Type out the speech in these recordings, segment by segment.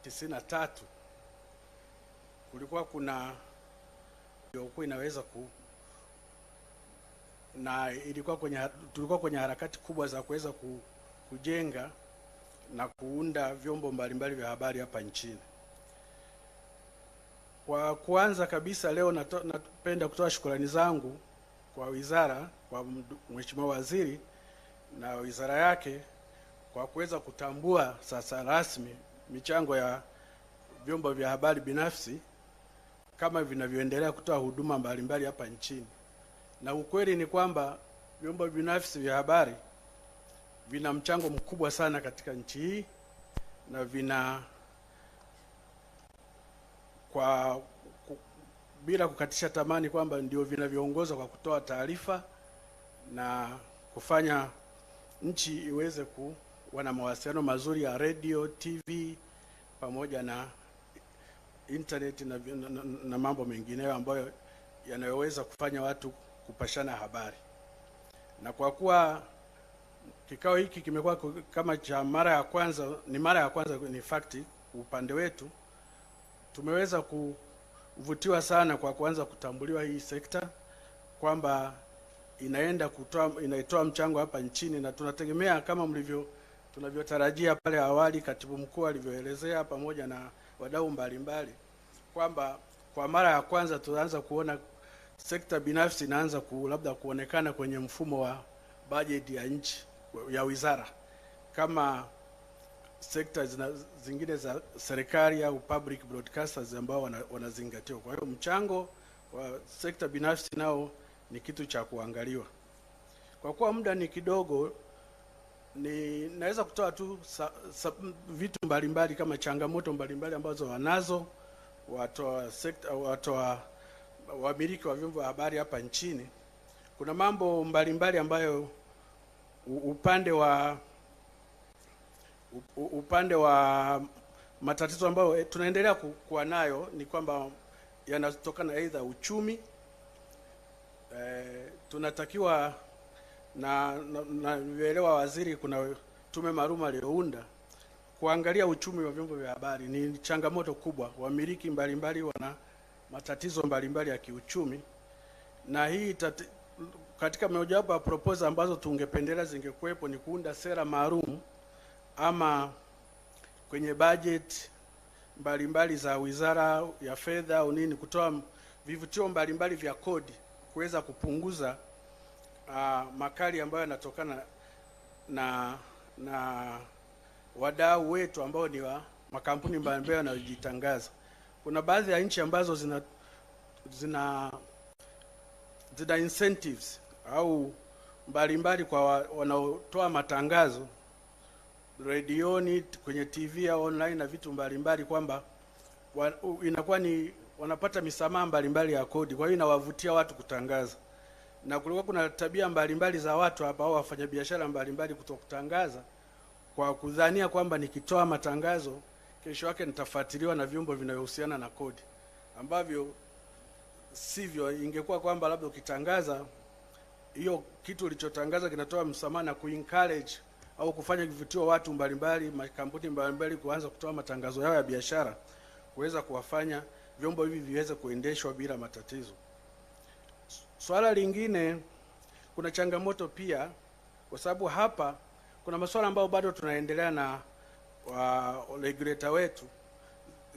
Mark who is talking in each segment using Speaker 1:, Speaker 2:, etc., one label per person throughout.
Speaker 1: 93 kulikuwa kuna ilikuwa inaweza na tulikuwa kwenye harakati kubwa za kuweza kujenga na kuunda vyombo mbalimbali vya habari hapa nchini. Kwa kuanza kabisa, leo napenda kutoa shukrani zangu kwa wizara, kwa Mheshimiwa Waziri na wizara yake kwa kuweza kutambua sasa rasmi michango ya vyombo vya habari binafsi kama vinavyoendelea kutoa huduma mbalimbali hapa nchini. Na ukweli ni kwamba vyombo binafsi vya habari vina mchango mkubwa sana katika nchi hii na bila kukatisha tamani kwamba ndio vinavyoongoza kwa kutoa taarifa na kufanya nchi iweze kuwa na mawasiliano mazuri ya radio, TV pamoja na internet na mambo mengineyo ambayo yanayoweza kufanya watu kupashana habari. Na kwa kuwa kikao hiki kimekuwa kama cha mara ya kwanza ni fact upande wetu, tumeweza kuvutiwa sana kwa kuanza kutambuliwa hii sekta kwamba inaitoa mchango hapa nchini, na tunategemea kama tunavyotarajia pale awali Katibu Mkuu alivyoelezea pamoja na wadau mbalimbali kwamba kwa mara ya kwanza tunaanza kuona sekta binafsi inaanza labda kuonekana kwenye mfumo wa bajeti ya nchi ya wizara kama sekta zingine za serikali au public broadcasters ambao wanazingatiwa. Kwa hiyo mchango wa sekta binafsi nao ni kitu cha kuangaliwa. Kwa kuwa muda ni kidogo, naweza kutoa tu vitu mbalimbali kama changamoto mbalimbali ambazo wanazo wamiliki wa vyombo vya habari hapa nchini. Kuna mambo mbalimbali ambayo upande wa matatizo ambayo tunaendelea kuwa nayo ni kwamba yanatokana aidha uchumi. Tunatakiwa na nielewa waziri, kuna tume maalum aliyounda kuangalia uchumi wa vyombo vya habari. Ni changamoto kubwa, wamiliki mbalimbali wana matatizo mbalimbali ya kiuchumi, na hii katika mojawapo ya proposal ambazo tungependelea zingekuwepo ni kuunda sera maalum ama kwenye budget mbalimbali za wizara ya fedha au nini, kutoa vivutio mbalimbali vya kodi kuweza kupunguza makali ambayo yanatokana na wadau wetu ambao ni wa makampuni mbalimbali yanayojitangaza. Kuna baadhi ya nchi ambazo zina incentives au mbalimbali kwa wanaotoa matangazo redioni, kwenye TV au online na vitu mbalimbali, kwamba inakuwa ni wanapata misamaha mbalimbali ya kodi, kwa hiyo inawavutia watu kutangaza. Na kulikuwa kuna tabia mbalimbali za watu hapa au wafanyabiashara mbalimbali kutokutangaza kwa kudhania kwamba nikitoa matangazo kesho yake nitafuatiliwa na vyombo vinavyohusiana na kodi, ambavyo sivyo. Ingekuwa kwamba labda ukitangaza hiyo kitu ulichotangaza kinatoa msamaha na kuencourage au kufanya kivutio watu mbalimbali, makampuni mbalimbali kuanza kutoa matangazo yao ya biashara, kuweza kuwafanya vyombo hivi viweze kuendeshwa bila matatizo. Swala lingine, kuna changamoto pia kwa sababu hapa kuna masuala ambayo bado tunaendelea na regulator wetu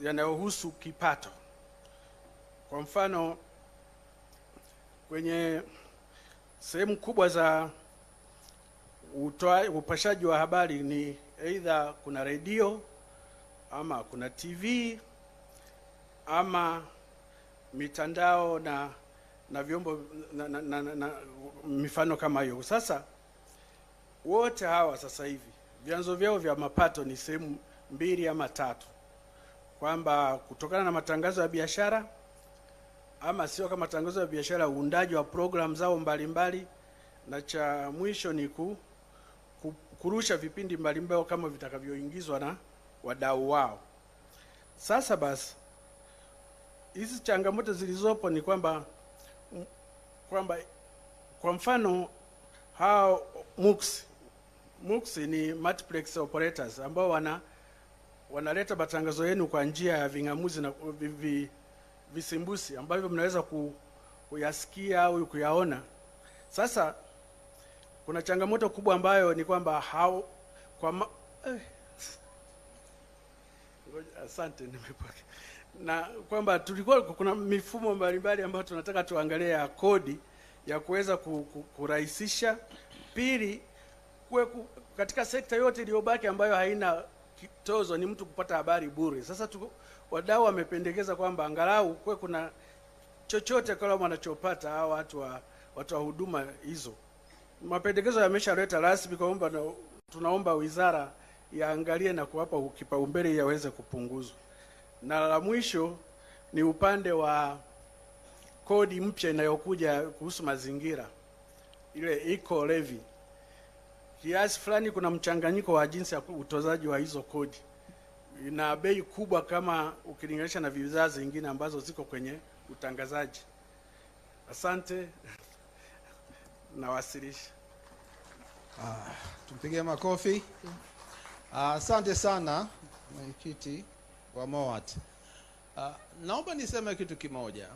Speaker 1: yanayohusu kipato. Kwa mfano, kwenye sehemu kubwa za upashaji wa habari ni aidha kuna redio ama kuna TV ama mitandao na vyombo na mifano kama hiyo. Sasa wote hawa sasa hivi vyanzo vyao vya mapato ni sehemu 2 ama 3, kwamba kutokana na matangazo ya biashara ama sio kama matangazo ya biashara, uundaji wa program zao mbalimbali, na cha mwisho ni kurusha vipindi mbalimbali kama vitakavyoingizwa na wadau wao. Sasa basi, hizi changamoto zilizopo ni kwamba kwa mfano hao MUX ni multiplex operators ambao wanaleta matangazo yenu kwa njia ya ving'amuzi na visimbusi ambavyo mnaweza kuyasikia au kuyaona. Sasa kuna changamoto kubwa ambayo ni kwamba asante nimepokea. Na kwamba tulikuwa kuna mifumo mbalimbali ambayo tunataka tuangalie ya kodi ya kuweza kurahisisha. Pili, katika sekta yote iliyobaki ambayo haina kitozo ni mtu kupata habari bure. Sasa wadau wamependekeza kwamba angalau kuna chochote kama wanachopata hao watu wa huduma hizo. Mapendekezo yameshaleta rasmi kwamba tunaomba wizara yaangalie na kuwapa kipaumbele yaweze kupunguzwa. Na la mwisho ni upande wa kodi mpya inayokuja kuhusu mazingira, ile eco levy. Kiasi fulani kuna mchanganyiko wa jinsi ya utozaji wa hizo kodi. Ina bei kubwa kama ukilinganisha na bidhaa zingine ambazo ziko kwenye utangazaji. Asante. Nawasilisha.
Speaker 2: Tumpigie makofi. Asante sana mwenyekiti wa MOAT. Naomba niseme kitu kimoja.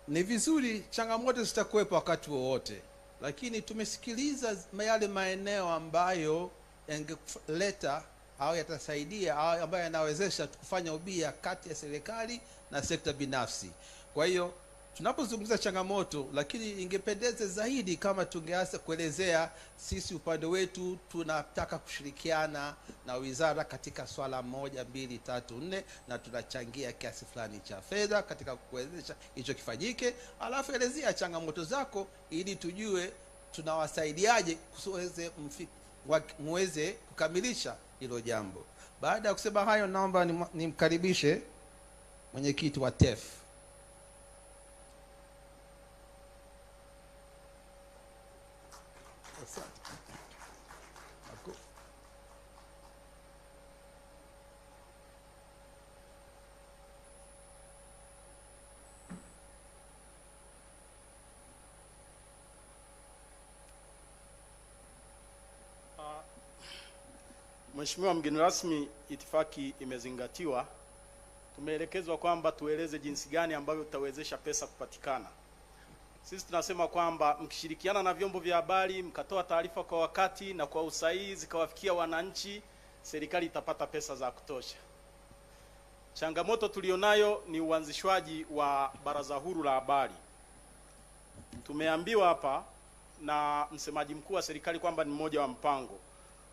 Speaker 2: Ni vizuri changamoto zitakuwepo wakati wowote, lakini tumesikiliza yale maeneo ambayo yangeleta au yatasaidia au ambayo yanawezesha kufanya ubia kati ya serikali na sekta binafsi. Kwa hiyo tunapozungumza changamoto, lakini ingependeza zaidi kama tungeanza kuelezea sisi upande wetu tunataka kushirikiana na wizara katika swala 1, 2, 3, 4 na tunachangia kiasi fulani cha fedha katika kuwezesha hicho kifanyike. Alafu elezea changamoto zako ili tujue tunawasaidiaje muweze kukamilisha hilo jambo. Baada ya kusema hayo, naomba nimkaribishe mwenyekiti wa TEF.
Speaker 3: Mheshimiwa mgeni rasmi, itifaki imezingatiwa. Tumeelekezwa kwamba tueleze jinsi gani ambavyo tutawezesha pesa kupatikana. Sisi tunasema kwamba mkishirikiana na vyombo vya habari, mkatoa taarifa kwa wakati na kwa usahihi zikawafikia wananchi, serikali itapata pesa za kutosha. Changamoto tulionayo ni uanzishwaji wa baraza huru la habari. Tumeambiwa hapa na msemaji mkuu wa serikali kwamba ni mmoja wa mpango.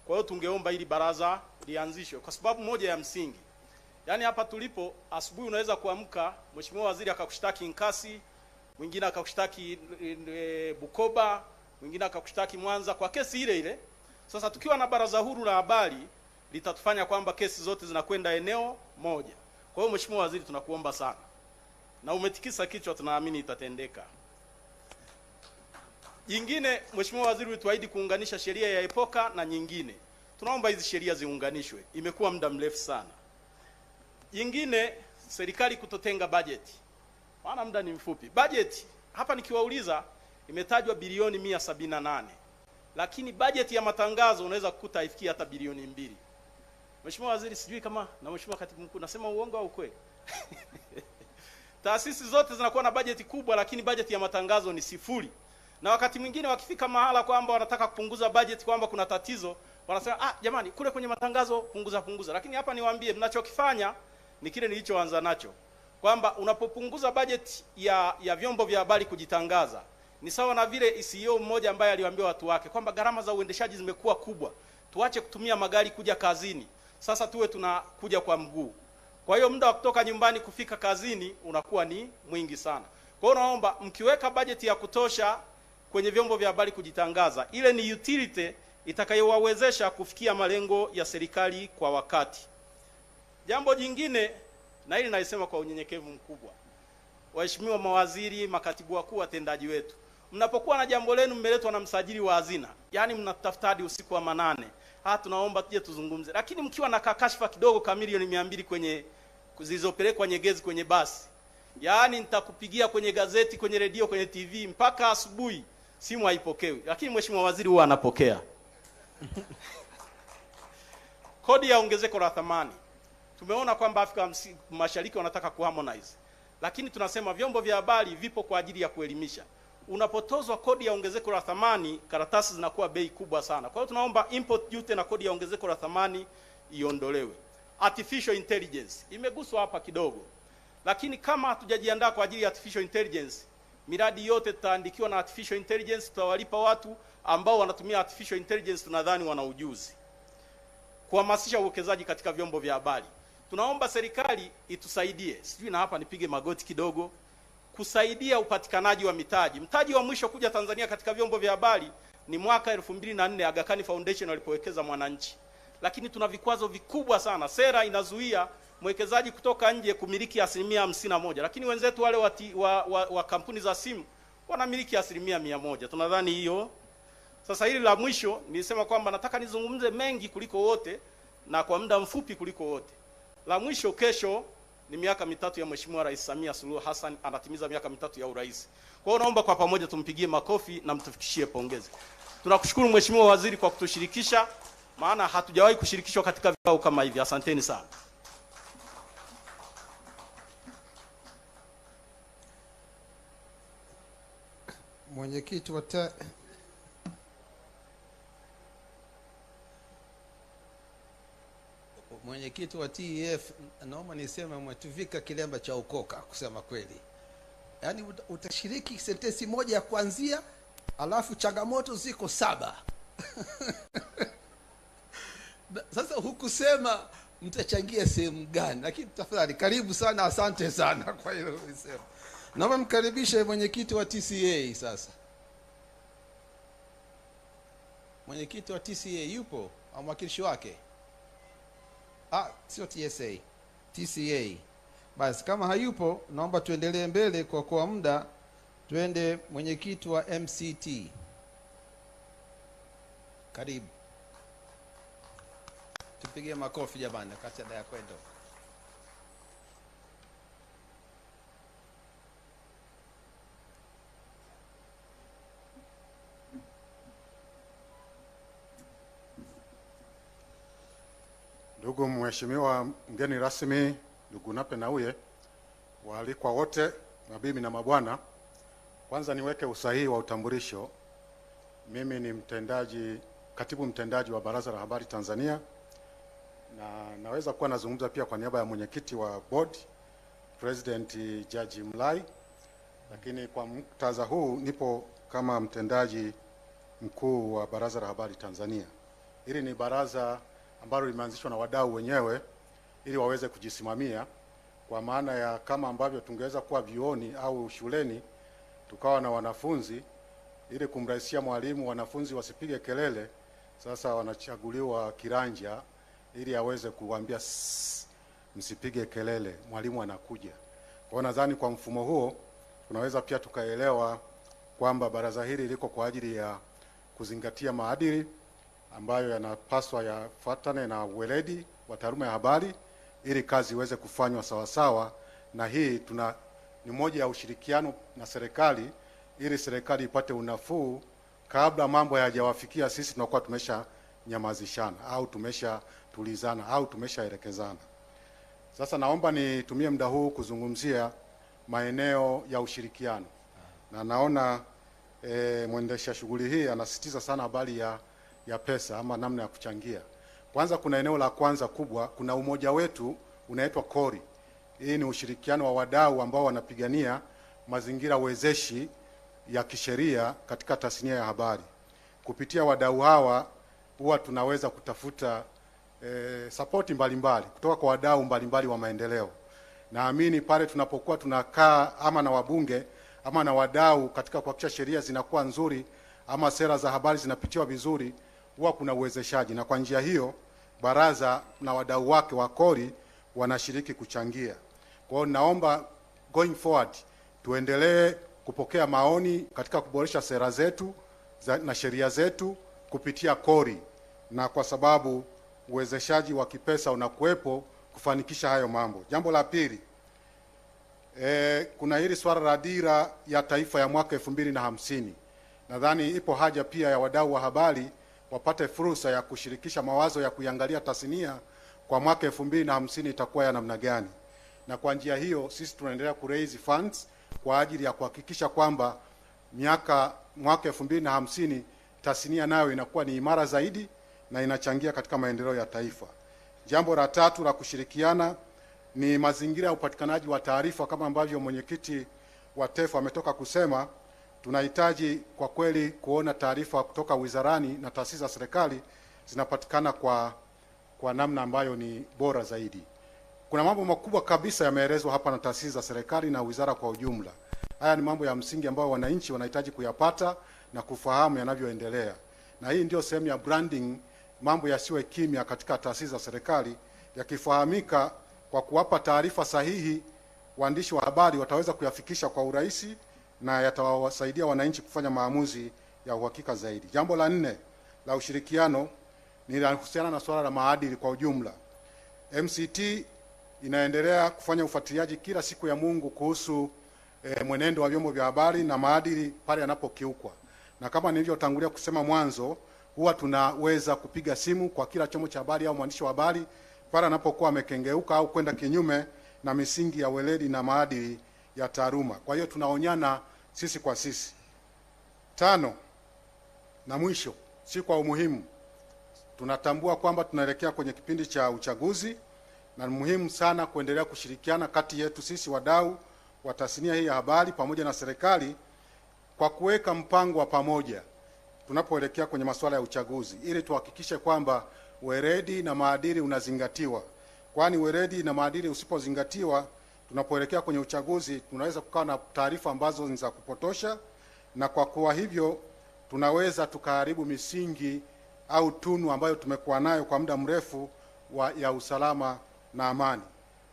Speaker 3: Kwa hiyo tungeomba ili baraza lianzishwe kwa sababu moja ya msingi. Yaani hapa tulipo, asubuhi unaweza kuamka Mheshimiwa Waziri akakushtaki Nkasi, mwingine akakushtaki Bukoba, mwingine akakushtaki Mwanza kwa kesi ile ile. Sasa tukiwa na baraza huru la habari litatufanya kwamba kesi zote zinakwenda eneo moja. Kwa hiyo Mheshimiwa Waziri, tunakuomba sana. Na umetikisa kichwa, tunaamini itatendeka. Jingine, Mheshimiwa Waziri, ulituahidi kuunganisha sheria ya epoka na nyingine. Tunaomba hizi sheria ziunganishwe. Imekuwa muda mrefu sana. Jingine, serikali kutotenga bajeti. Maana muda ni mfupi. Bajeti hapa nikiwauliza imetajwa bilioni 178. Lakini bajeti ya matangazo unaweza kukuta haifikii hata bilioni 2. Mheshimiwa Waziri, sijui kama na Mheshimiwa Katibu Mkuu nasema uongo au kweli? Taasisi zote zinakuwa na bajeti kubwa, lakini bajeti ya matangazo ni sifuri. Na wakati mwingine wakifika mahala kwamba wanataka kupunguza bajeti, kwamba kuna tatizo, wanasema jamani, kule kwenye matangazo punguza. Lakini hapa niwaambie, mnachokifanya ni kile nilichoanza nacho, kwamba unapopunguza bajeti ya vyombo vya habari kujitangaza, ni sawa na vile CEO mmoja ambaye aliwaambia watu wake kwamba gharama za uendeshaji zimekuwa kubwa, tuache kutumia magari kuja kazini, sasa tuwe tunakuja kwa mguu. Kwa hiyo muda wa kutoka nyumbani kufika kazini unakuwa ni mwingi sana. Kwa hiyo naomba mkiweka bajeti ya kutosha kwenye vyombo vya habari kujitangaza, ile ni utility itakayowawezesha kufikia malengo ya serikali kwa wakati. Jambo jingine, na hili naisema kwa unyenyekevu mkubwa, waheshimiwa mawaziri, makatibu wakuu, watendaji wetu, mnapokuwa na jambo lenu mmeletwa na msajili wa hazina, yani mnatafuta hadi usiku wa manane, tunaomba tuje tuzungumze. Lakini mkiwa na kakashfa kidogo kama milioni 200 kwenye zilizopelekwa Nyegezi kwenye basi, yani nitakupigia kwenye gazeti, kwenye redio, kwenye TV mpaka asubuhi, simu haipokewi. Lakini Mheshimiwa Waziri huwa anapokea. Kodi ya ongezeko la thamani. Tumeona kwamba Afrika Mashariki wanataka kuharmonize. Lakini tunasema vyombo vya habari vipo kwa ajili ya kuelimisha. Unapotozwa kodi ya ongezeko la thamani, karatasi zinakuwa bei kubwa sana. Kwa hiyo tunaomba import duty na kodi ya ongezeko la thamani iondolewe. Artificial intelligence imeguswa hapa kidogo. Lakini kama hatujajiandaa kwa ajili ya artificial intelligence, miradi yote tutaandikiwa na artificial intelligence, tutawalipa watu ambao wanatumia artificial intelligence tunadhani wana ujuzi. Kuhamasisha uwekezaji katika vyombo vya habari. Tunaomba serikali itusaidie. Sijui na hapa nipige magoti kidogo. Kusaidia upatikanaji wa mitaji. Mtaji wa mwisho kuja Tanzania katika vyombo vya habari ni mwaka 2004 Aga Khan Foundation walipowekeza Mwananchi. Lakini tuna vikwazo vikubwa sana. Sera inazuia mwekezaji kutoka nje kumiliki 51%, lakini wenzetu wale wa kampuni za simu wanamiliki 100%. Tunadhani hiyo. Sasa hili la mwisho nilisema kwamba nataka nizungumze mengi kuliko wote na kwa muda mfupi kuliko wote. La mwisho, kesho ni miaka mitatu ya Mheshimiwa Rais Samia Suluhu Hassan, anatimiza miaka mitatu ya urais. Kwa hiyo naomba kwa pamoja tumpigie makofi na mtufikishie pongezi. Tunakushukuru Mheshimiwa Waziri kwa kutushirikisha, maana hatujawahi kushirikishwa katika vikao kama hivi. Asanteni sana.
Speaker 2: Mwenyekiti wa TEF, naomba niseme umetuvika kilemba cha ukoka kusema kweli. Yaani utashiriki sentensi moja ya kuanzia, alafu changamoto ziko 7. Sasa hukusema mtachangia sehemu gani, lakini tafadhali karibu sana, asante sana kwa hilo ulisema. Naomba mkaribishe mwenyekiti wa TCA sasa. Mwenyekiti wa TCA yupo au mwakilishi wake? Sio TSA, TCA. Basi kama hayupo, naomba tuendelee mbele kwa muda. Tuende mwenyekiti wa MCT. Karibu. Tupigie makofi jamani, kati ya kwenda.
Speaker 4: Ndugu Mheshimiwa mgeni rasmi, ndugu Nape Nnauye, waalikwa wote, mabibi na mabwana, kwanza niweke usahihi wa utambulisho. Mimi ni katibu mtendaji wa Baraza la Habari Tanzania, na naweza kuwa nazungumza pia kwa niaba ya mwenyekiti wa board, President Jaji Mlai, lakini kwa muktadha huu nipo kama mtendaji mkuu wa Baraza la Habari Tanzania. Hili ni baraza ambalo limeanzishwa na wadau wenyewe ili waweze kujisimamia, kwa maana ya kama ambavyo tungeweza kuwa vioni au shuleni tukawa na wanafunzi ili kumrahisishia mwalimu wanafunzi wasipige kelele. Sasa wanachaguliwa kiranja ili aweze kuambia msipige kelele, mwalimu anakuja. Kwa hiyo nadhani kwa mfumo huo tunaweza pia tukaelewa kwamba baraza hili liko kwa ajili ya kuzingatia maadili ambayo yanapaswa yafuatane na uweledi wa taaluma ya habari ili kazi iweze kufanywa sawasawa. Na hii ni moja ya ushirikiano na serikali ili serikali ipate unafuu kabla mambo hayajawafikia sisi tunakuwa tumesha nyamazishana au tumesha tulizana au tumeshaelekezana. Sasa naomba nitumie muda huu kuzungumzia maeneo ya ushirikiano. Na naona mwendesha shughuli hii anasisitiza sana habari ya pesa ama namna ya kuchangia. Kwanza kuna eneo la kwanza kubwa, kuna umoja wetu unaitwa KORI. Hii ni ushirikiano wa wadau ambao wanapigania mazingira wezeshi ya kisheria katika tasnia ya habari. Kupitia wadau hawa huwa tunaweza kutafuta sapoti mbalimbali kutoka kwa wadau mbalimbali wa maendeleo. Naamini pale tunapokuwa tunakaa ama na wabunge ama na wadau katika kuhakikisha sheria zinakuwa nzuri ama sera za habari zinapitiwa vizuri, huwa kuna uwezeshaji, na kwa njia hiyo baraza na wadau wake wa KORI wanashiriki kuchangia. Kwa hiyo naomba going forward tuendelee kupokea maoni katika kuboresha sera zetu na sheria zetu kupitia KORI, na kwa sababu uwezeshaji wa kipesa unakuwepo kufanikisha hayo mambo. Jambo la pili, kuna hili swala la dira ya taifa ya mwaka 2050. Nadhani ipo haja pia ya wadau wa habari wapate fursa ya kushirikisha mawazo ya kuiangalia tasnia kwa mwaka 2050 itakuwa ya namna gani. Na kwa njia hiyo sisi tunaendelea kuraise funds kwa ajili ya kuhakikisha kwamba mwaka 2050 tasnia nayo inakuwa ni imara zaidi na inachangia katika maendeleo ya taifa. Jambo la tatu la kushirikiana ni mazingira ya upatikanaji wa taarifa. Kama ambavyo mwenyekiti wa TEF ametoka kusema, tunahitaji kwa kweli kuona taarifa kutoka wizarani na taasisi za serikali zinapatikana kwa namna ambayo ni bora zaidi. Kuna mambo makubwa kabisa yameelezwa hapa na taasisi za serikali na wizara kwa ujumla. Haya ni mambo ya msingi ambayo wananchi wanahitaji kuyapata na kufahamu yanavyoendelea. Na hii ndio sehemu ya branding, mambo yasiwe kimya katika taasisi za serikali, yakifahamika kwa kuwapa taarifa sahihi, waandishi wa habari wataweza kuyafikisha kwa urahisi na yatawasaidia wananchi kufanya maamuzi ya uhakika zaidi. Jambo la 4 la ushirikiano ni linahusiana na swala la maadili kwa ujumla. MCT inaendelea kufanya ufuatiliaji kila siku ya Mungu kuhusu mwenendo wa vyombo vya habari na maadili pale yanapokiukwa. Na kama nilivyotangulia kusema mwanzo, huwa tunaweza kupiga simu kwa kila chombo cha habari au mwandishi wa habari pale anapokuwa amekengeuka au kwenda kinyume na misingi ya weledi na maadili ya taaluma. Kwa hiyo tunaonyana sisi kwa sisi. 5 na mwisho, si kwa umuhimu, tunatambua kwamba tunaelekea kwenye kipindi cha uchaguzi na ni muhimu sana kuendelea kushirikiana kati yetu sisi wadau wa tasnia hii ya habari pamoja na serikali kwa kuweka mpango wa pamoja tunapoelekea kwenye masuala ya uchaguzi, ili tuhakikishe kwamba weledi na maadili unazingatiwa. Kwani weledi na maadili usipozingatiwa, tunapoelekea kwenye uchaguzi tunaweza kukaa na taarifa ambazo ni za kupotosha, na kwa kuwa hivyo tunaweza tukaharibu misingi au tunu ambayo tumekuwa nayo kwa muda mrefu ya usalama na amani.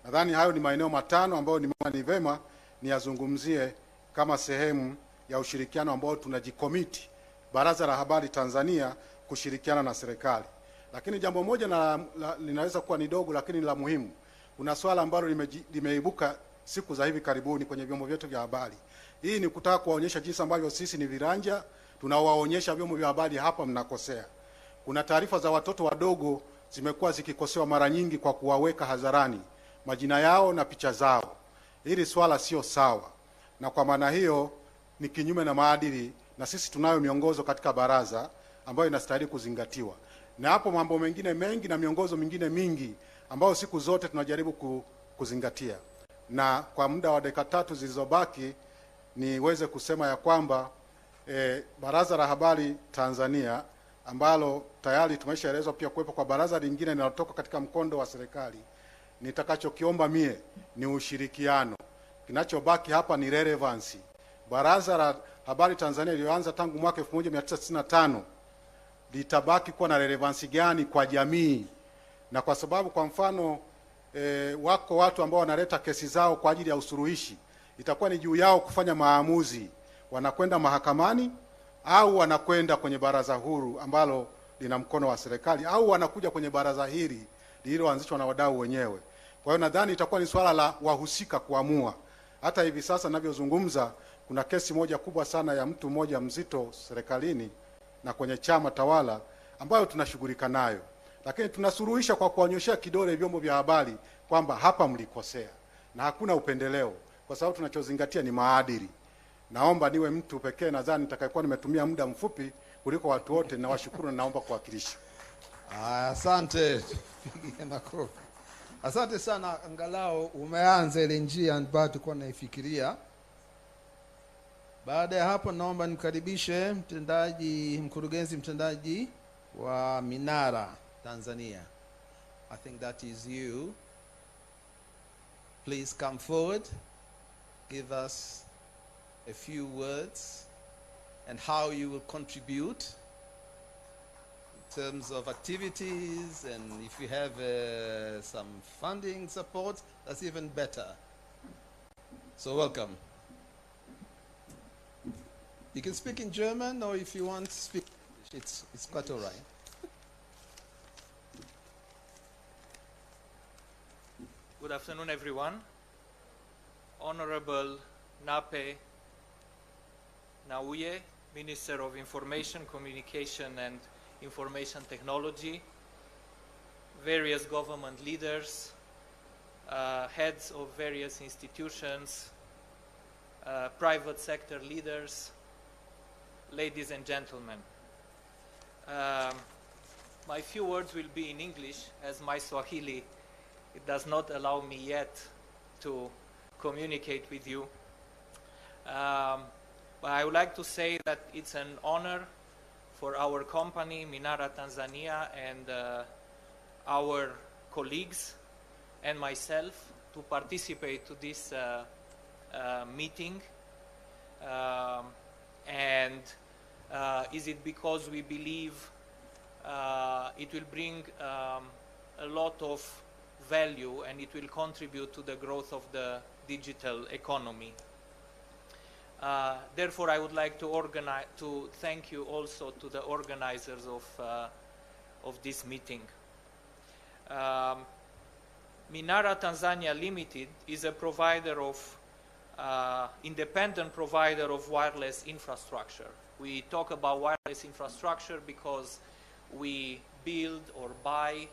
Speaker 4: Nadhani hayo ni maeneo 5 ambayo ni vema niyazungumzie kama sehemu ya ushirikiano ambao tunajikomiti Baraza la Habari Tanzania kushirikiana na serikali. Lakini jambo moja linaweza kuwa ni dogo lakini la muhimu. Kuna swala ambalo limeibuka siku za hivi karibuni kwenye vyombo vyetu vya habari. Hii ni kutaka kuwaonyesha jinsi ambavyo sisi ni viranja, tunawaonyesha vyombo vya habari hapa mnakosea. Kuna taarifa za watoto wadogo zimekuwa zikikosewa mara nyingi kwa kuwaweka hadharani majina yao na picha zao. Hili swala sio sawa, na kwa maana hiyo ni kinyume na maadili, na sisi tunayo miongozo katika baraza ambayo inastahili kuzingatiwa. Na hapo mambo mengine mengi na miongozo mingine mingi ambayo siku zote tunajaribu kuzingatia. Na kwa muda wa dakika 3 zilizobaki niweze kusema ya kwamba Baraza la Habari Tanzania ambalo tayari tumeshaelezwa pia kuwepo kwa baraza lingine linalotoka katika mkondo wa serikali, nitakachokiomba mie ni ushirikiano. Kinachobaki hapa ni relevancy. Baraza la Habari Tanzania lilianza tangu mwaka 1995 litabaki kuwa na relevancy gani kwa jamii? Na kwa sababu kwa mfano wako watu ambao wanaleta kesi zao kwa ajili ya usuluhishi, itakuwa ni juu yao kufanya maamuzi, wanakwenda mahakamani au wanakwenda kwenye baraza huru ambalo lina mkono wa serikali, au wanakuja kwenye baraza hili lililoanzishwa na wadau wenyewe. Kwa hiyo nadhani itakuwa ni swala la wahusika kuamua. Hata hivi sasa ninavyozungumza kuna kesi moja kubwa sana ya mtu mmoja mzito serikalini na kwenye chama tawala ambayo tunashughulika nayo, lakini tunasuluhisha kwa kuonyesha kidole vyombo vya habari kwamba hapa mlikosea, na hakuna upendeleo, kwa sababu tunachozingatia ni maadili. Naomba niwe mtu pekee nadhani nitakayekuwa nimetumia muda mfupi kuliko watu wote, na washukuru na naomba kuwakilisha.
Speaker 2: Asante. Asante sana, angalau umeanza ile njia ambayo tulikuwa tunaifikiria. Baada ya hapo naomba nikaribishe mkurugenzi mtendaji wa Minara Tanzania. I think that is you. Please come forward. Give us a few words and how you will contribute in terms of activities, and if you have some funding support, that's even better. So welcome. You can speak in German, or if you want to speak English, it's quite all right.
Speaker 5: Good afternoon, everyone. Honorable Nape Nnauye, Minister of Information, Communication and information technology, various government leaders, heads of various institutions, private sector leaders, ladies and gentlemen. My few words will be in English, as my Swahili it does not allow me yet to communicate with you. But I would like to say that it's an honor for our company, Minara Tanzania, and our colleagues and myself to participate to this meeting. Is it because we believe it will bring a lot of value and it will contribute to the growth of the digital economy. Therefore, I would like to thank you also to the organizers of this meeting. Minara Tanzania Limited is a provider of independent provider of wireless infrastructure. We talk about wireless infrastructure because we build or buy,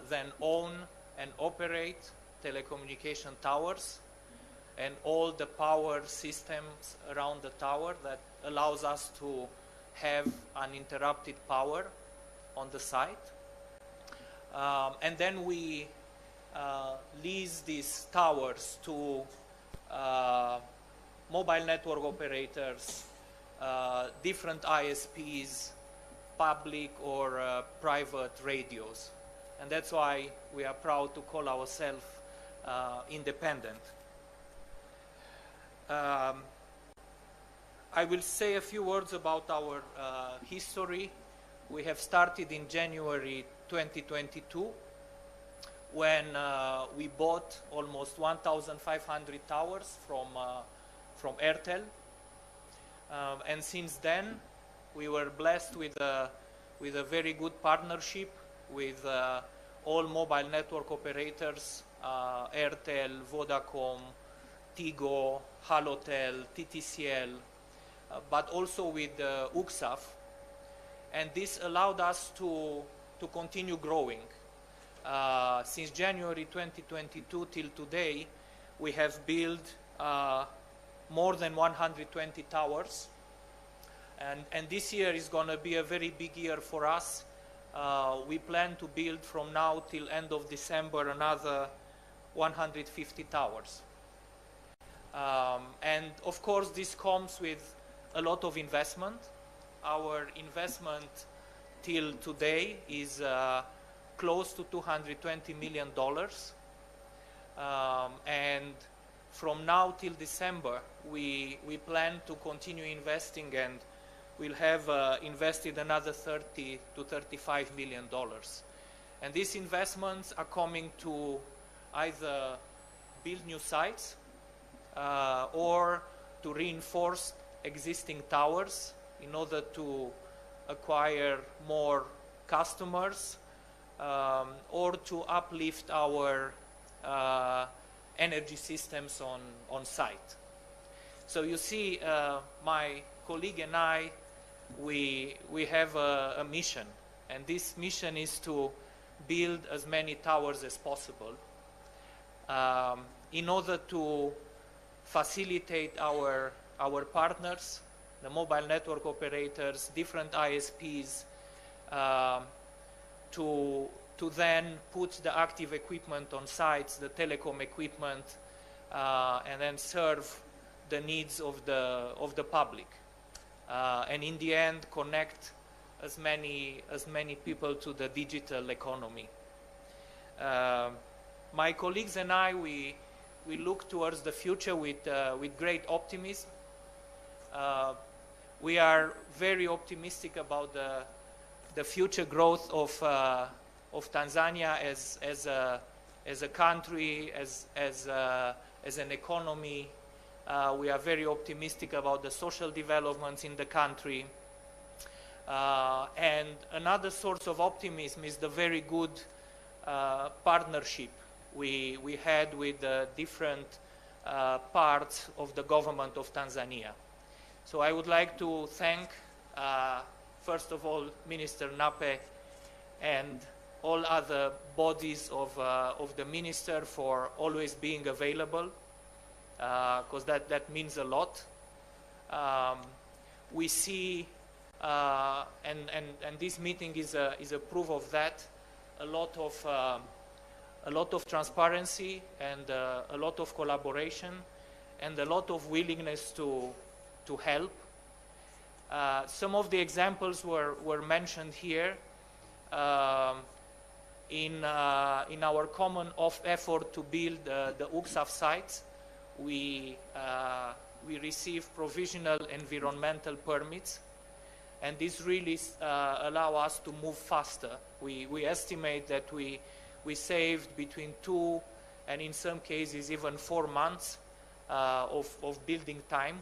Speaker 5: then own and operate telecommunication towers and all the power systems around the tower that allows us to have uninterrupted power on the site. And then we lease these towers to mobile network operators, different ISPs, public or private radios. And that's why we are proud to call ourselves independent. I will say a few words about our history. We have started in January 2022 when we bought almost 1,500 towers from Airtel. And since then, we were blessed with a very good partnership with all mobile network operators, Airtel, Vodacom, Tigo, Halotel, TTCL, but also with UXAF. And this allowed us to continue growing. Since January 2022 till today, we have built more than 120 towers. And this year is going to be a very big year for us. We plan to build from now till end of December another 150 towers. And of course, this comes with a lot of investment. Our investment till today is close to $220 million. And from now till December, we plan to continue investing, and we'll have invested another $30 to $35 million. And these investments are coming to either build new sites or to reinforce existing towers in order to acquire more customers or to uplift our energy systems on site. So you see, my colleague and I, we have a mission, and this mission is to build as many towers as possible in order to facilitate our partners, the mobile network operators, different ISPs, to then put the active equipment on sites, the telecom equipment, and then serve the needs of the public, and in the end connect as many people to the digital economy. My colleagues and I, we look towards the future with great optimism. We are very optimistic about the future growth of Tanzania as a country, as an economy. We are very optimistic about the social developments in the country. And another source of optimism is the very good partnership we had with the different parts of the government of Tanzania. So I would like to thank first of all, Minister Nape and all other bodies of the minister for always being available, because that means a lot. We see, and this meeting is a proof of that, a lot of transparency and a lot of collaboration and a lot of willingness to help. Some of the examples were mentioned here. In our common effort to build the UXAF sites, we receive provisional environmental permits, and this really allow us to move faster. We estimate that we saved between 2 and in some cases even 4 months of building time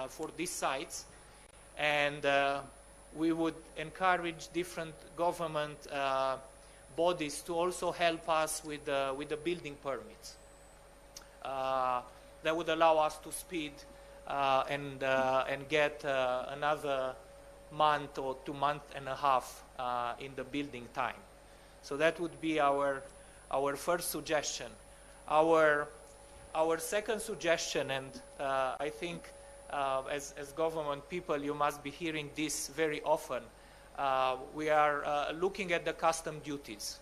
Speaker 5: for these sites, and we would encourage different government bodies to also help us with the building permits. That would allow us to speed and get another month or 2.5 months in the building time. So that would be our first suggestion. Our second suggestion, and I think as government people you must be hearing this very often, we are looking at the custom duties.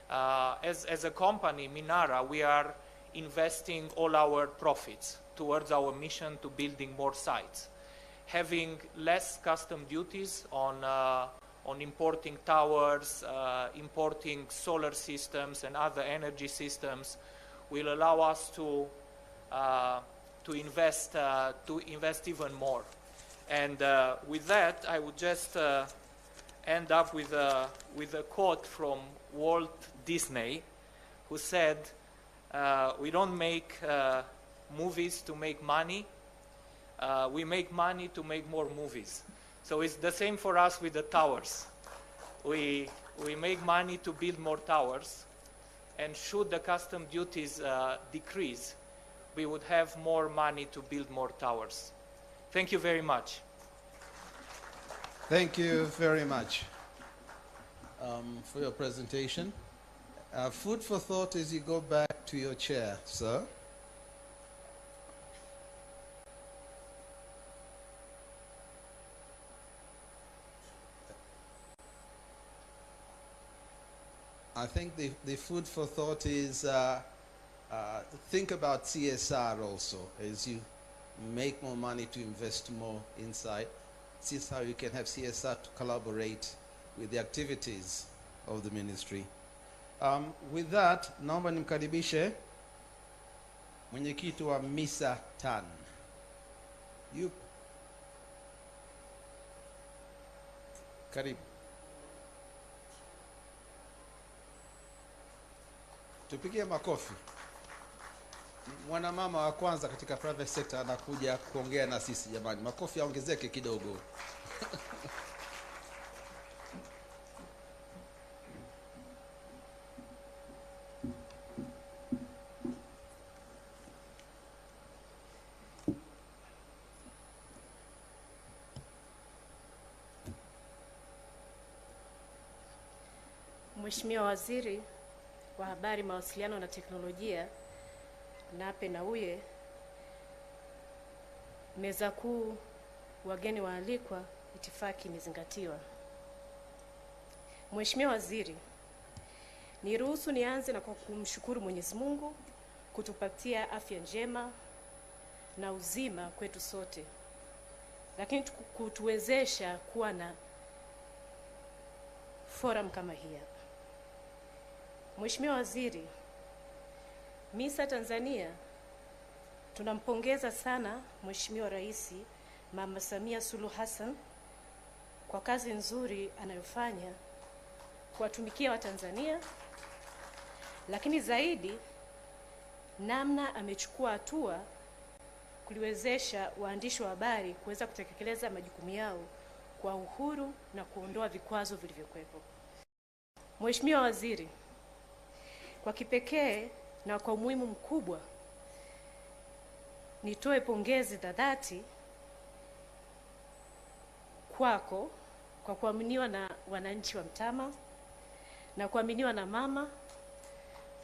Speaker 5: As a company, Minara, we are investing all our profits towards our mission to building more sites. Having less custom duties on importing towers, importing solar systems and other energy systems will allow us to invest even more. And with that, I would just end up with a quote from Walt Disney, who said, "We don't make movies to make money. We make money to make more movies." So it's the same for us with the towers. We make money to build more towers, and should the custom duties decrease, we would have more money to build more towers. Thank you very much.
Speaker 2: Thank you very much for your presentation. Food for thought as you go back to your chair, sir. I think the food for thought is think about CSR also. As you make more money to invest more inside, see how you can have CSR to collaborate with the activities of the ministry. With that, naomba nimkaribishe mwenyekiti wa MISA TAN. Karibu. Tupigie makofi. Mwanamama wa kwanza katika private sector anakuja kuongea na sisi jamani. Makofi yaongezeke kidogo.
Speaker 6: Mheshimiwa Waziri wa Habari, Mawasiliano na Teknolojia, Nape Nnauye, meza kuu, wageni waalikwa, itifaki imezingatiwa. Mheshimiwa Waziri, niruhusu nianze na kwa kumshukuru Mwenyezi Mungu kutupatia afya njema na uzima kwetu sote, lakini kutuwezesha kuwa na forum kama hii hapa. Mheshimiwa Waziri, MISA Tanzania tunampongeza sana Mheshimiwa Rais Mama Samia Suluhu Hassan kwa kazi nzuri anayofanya kuwatumikia Watanzania, lakini zaidi namna amechukua hatua kuliwezesha waandishi wa habari kuweza kutekeleza majukumu yao kwa uhuru na kuondoa vikwazo vilivyokuwepo. Mheshimiwa Waziri, kwa kipekee na kwa umuhimu mkubwa nitoe pongezi za dhati kwako kwa kuaminiwa na wananchi wa Mtama na kuaminiwa na mama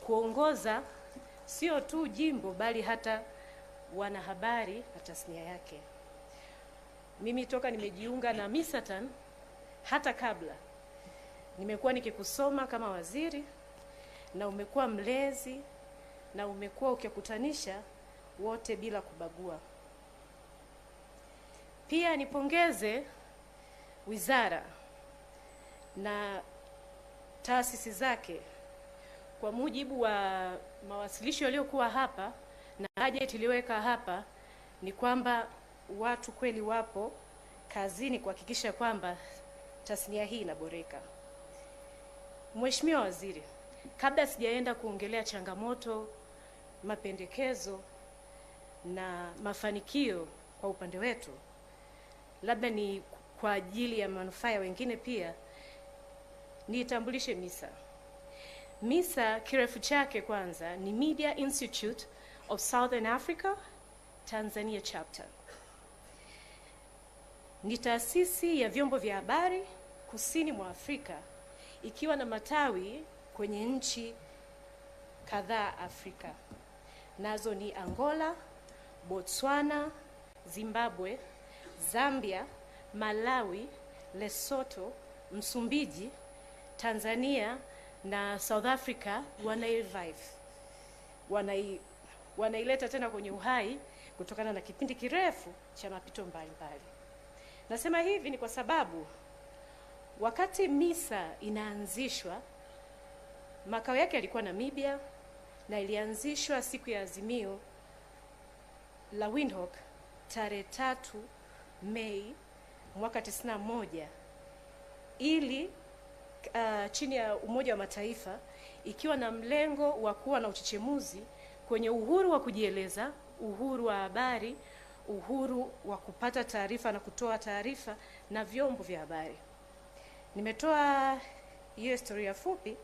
Speaker 6: kuongoza sio tu jimbo bali hata wanahabari na tasnia yake. Mimi toka nimejiunga na Misatan, hata kabla nimekuwa nikikusoma kama waziri, na umekuwa mlezi na umekuwa ukikutanisha wote bila kubagua. Pia nipongeze wizara na taasisi zake kwa mujibu wa mawasilisho yaliyokuwa hapa na bajeti iliyoweka hapa, ni kwamba watu kweli wapo kazini kuhakikisha kwamba tasnia hii inaboreka. Mheshimiwa Waziri, kabla sijaenda kuongelea changamoto, mapendekezo na mafanikio kwa upande wetu, labda ni kwa ajili ya manufaa ya wengine pia niitambulishe MISA. MISA kirefu chake kwanza ni Media Institute of Southern Africa Tanzania Chapter. Ni taasisi ya vyombo vya habari kusini mwa Afrika ikiwa na matawi kwenye nchi kadhaa Afrika. Nazo ni Angola, Botswana, Zimbabwe, Zambia, Malawi, Lesotho, Msumbiji, Tanzania na South Africa. Wanaileta tena kwenye uhai kutokana na kipindi kirefu cha mapito mbalimbali. Nasema hivi ni kwa sababu wakati MISA inaanzishwa, makao yake yalikuwa Namibia na ilianzishwa siku ya azimio la Windhoek tarehe 3 Mei mwaka 91 ili chini ya Umoja wa Mataifa, ikiwa na mlengo wa kuwa na uchechemuzi kwenye uhuru wa kujieleza, uhuru wa habari, uhuru wa kupata taarifa na kutoa taarifa na vyombo vya habari. Nimetoa hiyo historia fupi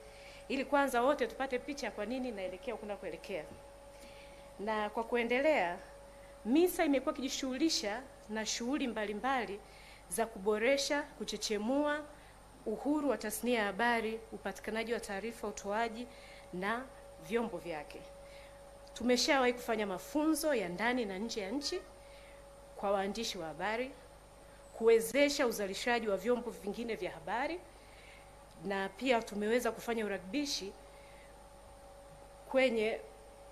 Speaker 6: ili kwanza wote tupate picha kwa nini naelekea kuna kuelekea. Na kwa kuendelea, MISA imekuwa ikijishughulisha na shughuli mbalimbali za kuboresha, kuchechemua uhuru wa tasnia ya habari, upatikanaji wa taarifa, utoaji na vyombo vyake. Tumeshawahi kufanya mafunzo ya ndani na nje ya nchi kwa waandishi wa habari, kuwezesha uzalishaji wa vyombo vingine vya habari, na pia tumeweza kufanya uragibishi kwenye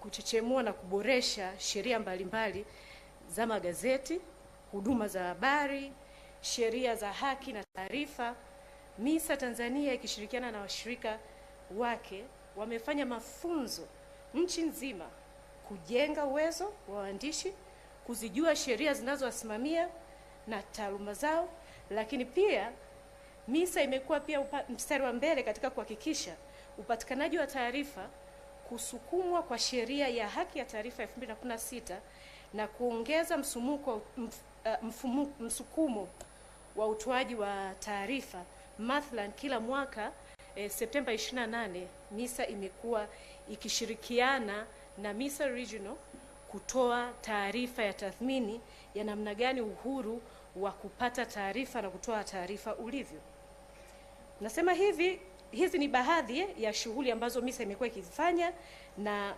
Speaker 6: kuchechemua na kuboresha sheria mbalimbali za magazeti, huduma za habari, sheria za haki na taarifa. MISA Tanzania ikishirikiana na washirika wake wamefanya mafunzo nchi nzima kujenga uwezo wa waandishi, kuzijua sheria zinazowasimamia na taaluma zao, lakini pia MISA imekuwa pia mstari wa mbele katika kuhakikisha upatikanaji wa taarifa, kusukumwa kwa sheria ya haki ya taarifa 2016 na kuongeza msukumo wa utoaji wa taarifa. Mathalan, kila mwaka Septemba 28 MISA imekuwa ikishirikiana na MISA Regional kutoa taarifa ya tathmini ya namna gani uhuru wa kupata taarifa na kutoa taarifa ulivyo. Nasema hivi, hizi ni baadhi ya shughuli ambazo MISA imekuwa ikifanya, na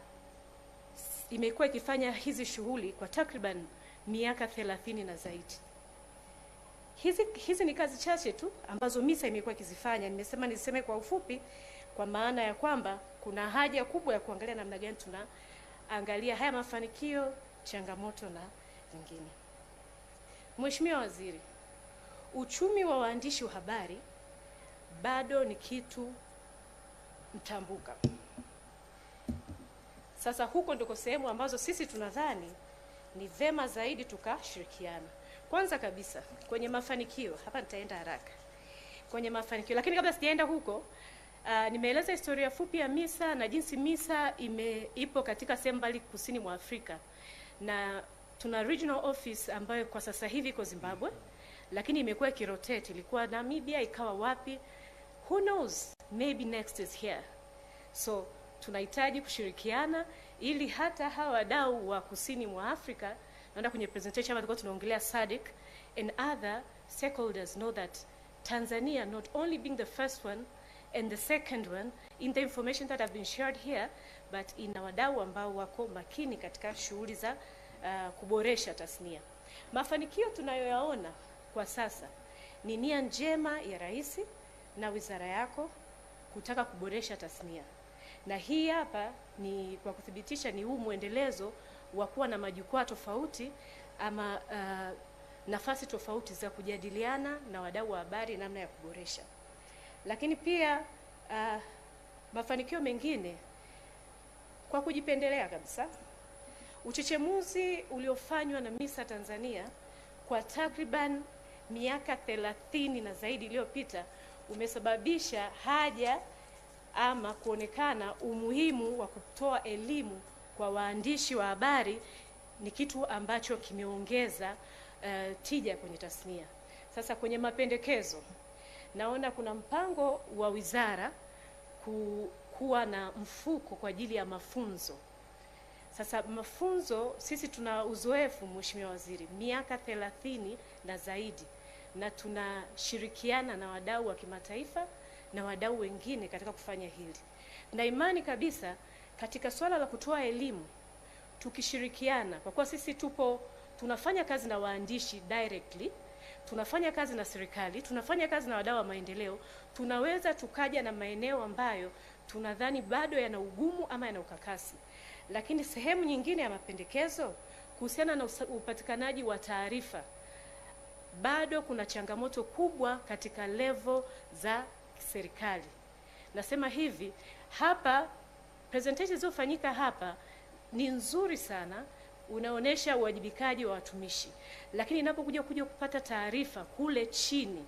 Speaker 6: imekuwa ikifanya hizi shughuli kwa takriban miaka 30 na zaidi. Hizi ni kazi chache tu ambazo MISA imekuwa ikizifanya. Nimesema niseme kwa ufupi kwa maana ya kwamba kuna haja kubwa ya kuangalia namna gani tunaangalia haya mafanikio, changamoto na vingine. Mheshimiwa Waziri, uchumi wa waandishi wa habari bado ni kitu mtambuka. Sasa huko ndiko sehemu ambazo sisi tunadhani ni vema zaidi tukashirikiana. Kwanza kabisa kwenye mafanikio, hapa nitaenda haraka kwenye mafanikio, lakini kabla sijaenda huko, nimeeleza historia fupi ya MISA na jinsi MISA ipo katika sehemu mbali kusini mwa Afrika, na tuna regional office ambayo kwa sasa hivi iko Zimbabwe, lakini imekuwa ikirotate, ilikuwa Namibia, ikawa wapi, who knows, maybe next is here. So tunahitaji kushirikiana ili hata hawa wadau wa kusini mwa Afrika, naenda kwenye presentation hapa tulikuwa tunaongelea SADC and other stakeholders know that Tanzania, not only being the first one and the second one in the information that have been shared here, but ina wadau ambao wako makini katika shughuli za kuboresha tasnia. Mafanikio tunayoyaona kwa sasa ni nia njema ya Rais na wizara yako kutaka kuboresha tasnia. Na hii hapa ni kwa kuthibitisha ni huu muendelezo wa kuwa na majukwaa tofauti ama nafasi tofauti za kujadiliana na wadau wa habari namna ya kuboresha. Lakini pia mafanikio mengine kwa kujipendelea kabisa, uchechemuzi uliofanywa na MISA Tanzania kwa takriban miaka 30 na zaidi iliyopita umesababisha haja ama kuonekana umuhimu wa kutoa elimu kwa waandishi wa habari. Ni kitu ambacho kimeongeza tija kwenye tasnia. Sasa kwenye mapendekezo, naona kuna mpango wa wizara kuwa na mfuko kwa ajili ya mafunzo. Sasa mafunzo, sisi tuna uzoefu Mheshimiwa Waziri, miaka 30 na zaidi, na tunashirikiana na wadau wa kimataifa na wadau wengine katika kufanya hili. Na imani kabisa katika swala la kutoa elimu tukishirikiana, kwa kuwa sisi tunafanya kazi na waandishi directly, tunafanya kazi na serikali, tunafanya kazi na wadau wa maendeleo, tunaweza tukaja na maeneo ambayo tunadhani bado yana ugumu ama yana ukakasi. Lakini sehemu nyingine ya mapendekezo kuhusiana na upatikanaji wa taarifa, bado kuna changamoto kubwa katika level za serikali. Nasema hivi, hapa presentation zilizofanyika hapa ni nzuri sana, unaonesha uwajibikaji wa watumishi, lakini inapokuja kupata taarifa kule chini,